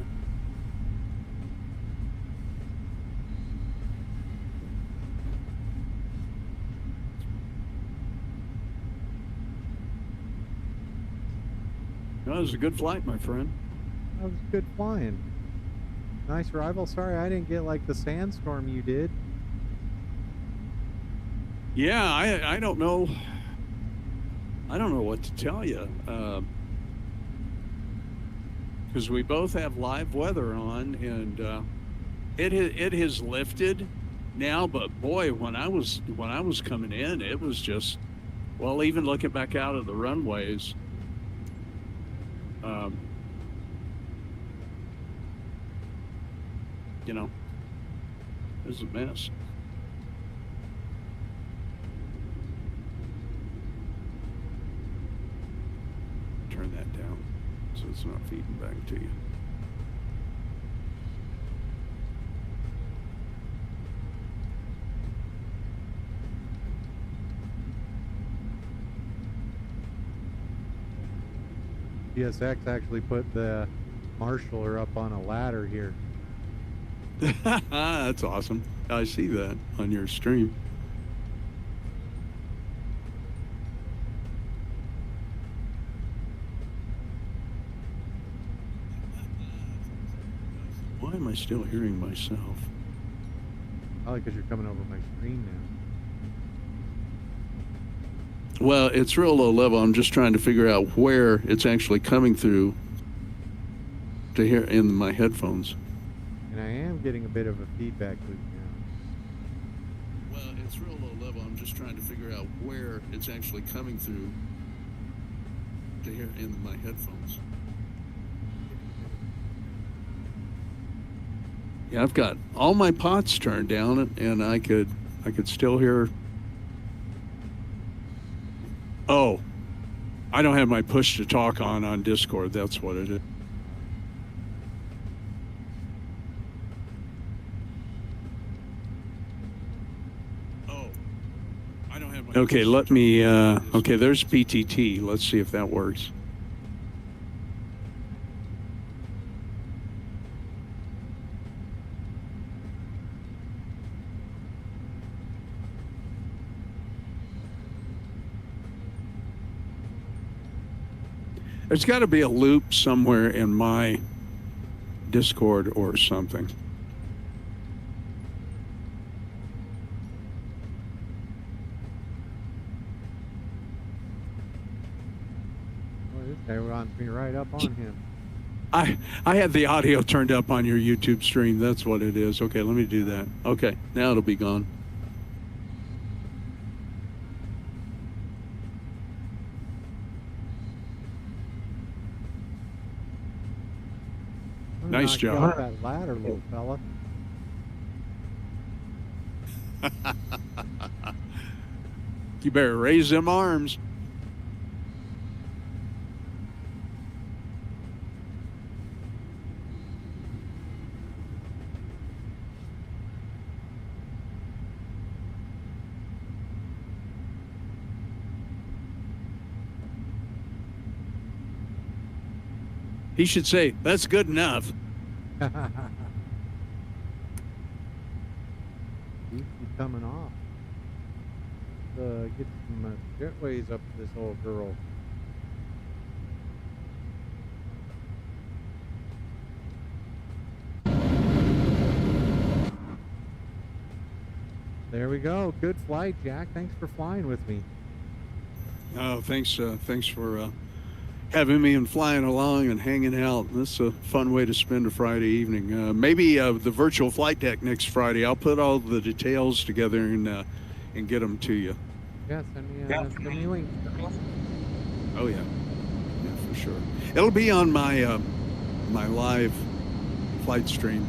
That was a good flight, my friend. That was good flying. Nice arrival. Sorry I didn't get like the sandstorm you did. Yeah, I don't know. I don't know what to tell you. Because we both have live weather on, and it has lifted now. But boy, when I was coming in, it was just, well, even looking back out at the runways. You know, it was a mess. Turn that down so it's not feeding back to you. PSX actually put the marshaller up on a ladder here. That's awesome. I see that on your stream. Why am I still hearing myself? Probably because you're coming over my screen now. Well, it's real low level. I'm just trying to figure out where it's actually coming through to hear in my headphones. And I am getting a bit of a feedback loop now. Well, it's real low level. I'm just trying to figure out where it's actually coming through to hear in my headphones. Yeah, I've got all my pots turned down, and I could still hear. Oh, I don't have my push to talk on Discord. That's what it is. Oh, I don't have my. Okay, let me. Okay, there's PTT. Let's see if that works. There's got to be a loop somewhere in my Discord or something. Boy, this guy wants me right up on him. I had the audio turned up on your YouTube stream. That's what it is. Okay, let me do that. Okay, now it'll be gone. Nice job. That ladder, little fella. You better raise them arms. He should say, that's good enough. Keep coming off. Get some jetways up to this old girl. There we go. Good flight, Jack. Thanks for flying with me. Oh, thanks for having me and flying along and hanging out. This is a fun way to spend a Friday evening. Maybe the virtual flight deck next Friday. I'll put all the details together and get them to you. Yeah, send me a link. Oh yeah, for sure. It'll be on my my live flight stream.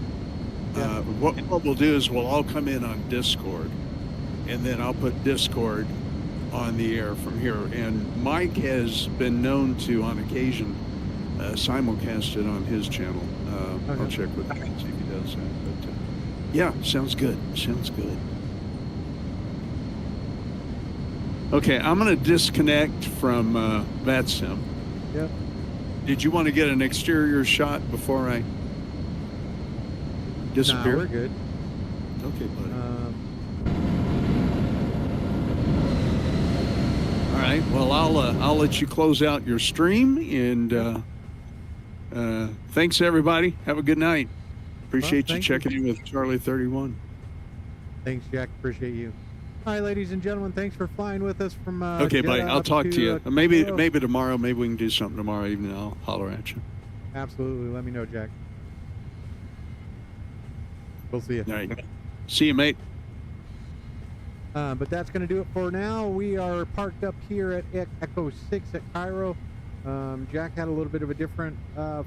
Yeah. What we'll do is we'll all come in on Discord, and then I'll put Discord on the air from here. And Mike has been known to, on occasion, simulcast it on his channel. Okay. I'll check with him, see if he does that. But yeah, sounds good. Sounds good. Okay, I'm going to disconnect from VATSIM. Yep. Did you want to get an exterior shot before I disappear? Nah, we're good. Okay, buddy. All right. Well, I'll let you close out your stream, and thanks everybody. Have a good night. Appreciate you checking in with Charlie 31. Thanks, Jack. Appreciate you. All right, ladies and gentlemen, thanks for flying with us from Okay, buddy. Jeddah I'll up talk to you. Cairo. Maybe tomorrow. Maybe we can do something tomorrow evening. I'll holler at you. Absolutely. Let me know, Jack. We'll see you. All right. See you, mate. But that's going to do it for now. We are parked up here at Echo 6 at Cairo. Jack had a little bit of a different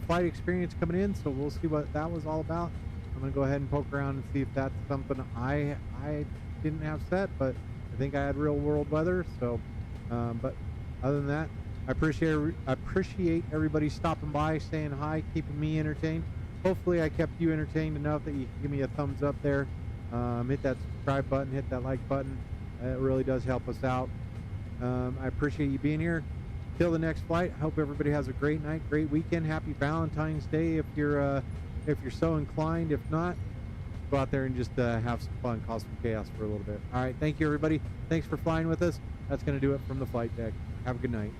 flight experience coming in, so we'll see what that was all about. I'm going to go ahead and poke around and see if that's something I didn't have set, but I think I had real world weather. So, but other than that, I appreciate everybody stopping by, saying hi, keeping me entertained. Hopefully I kept you entertained enough that you give me a thumbs up there. Hit that subscribe button, hit that like button. It really does help us out. I appreciate you being here. Till the next flight, I hope everybody has a great night, great weekend. Happy Valentine's Day if you're so inclined. If not, go out there and just have some fun, cause some chaos for a little bit. All right, thank you everybody. Thanks for flying with us. That's going to do it from the flight deck. Have a good night.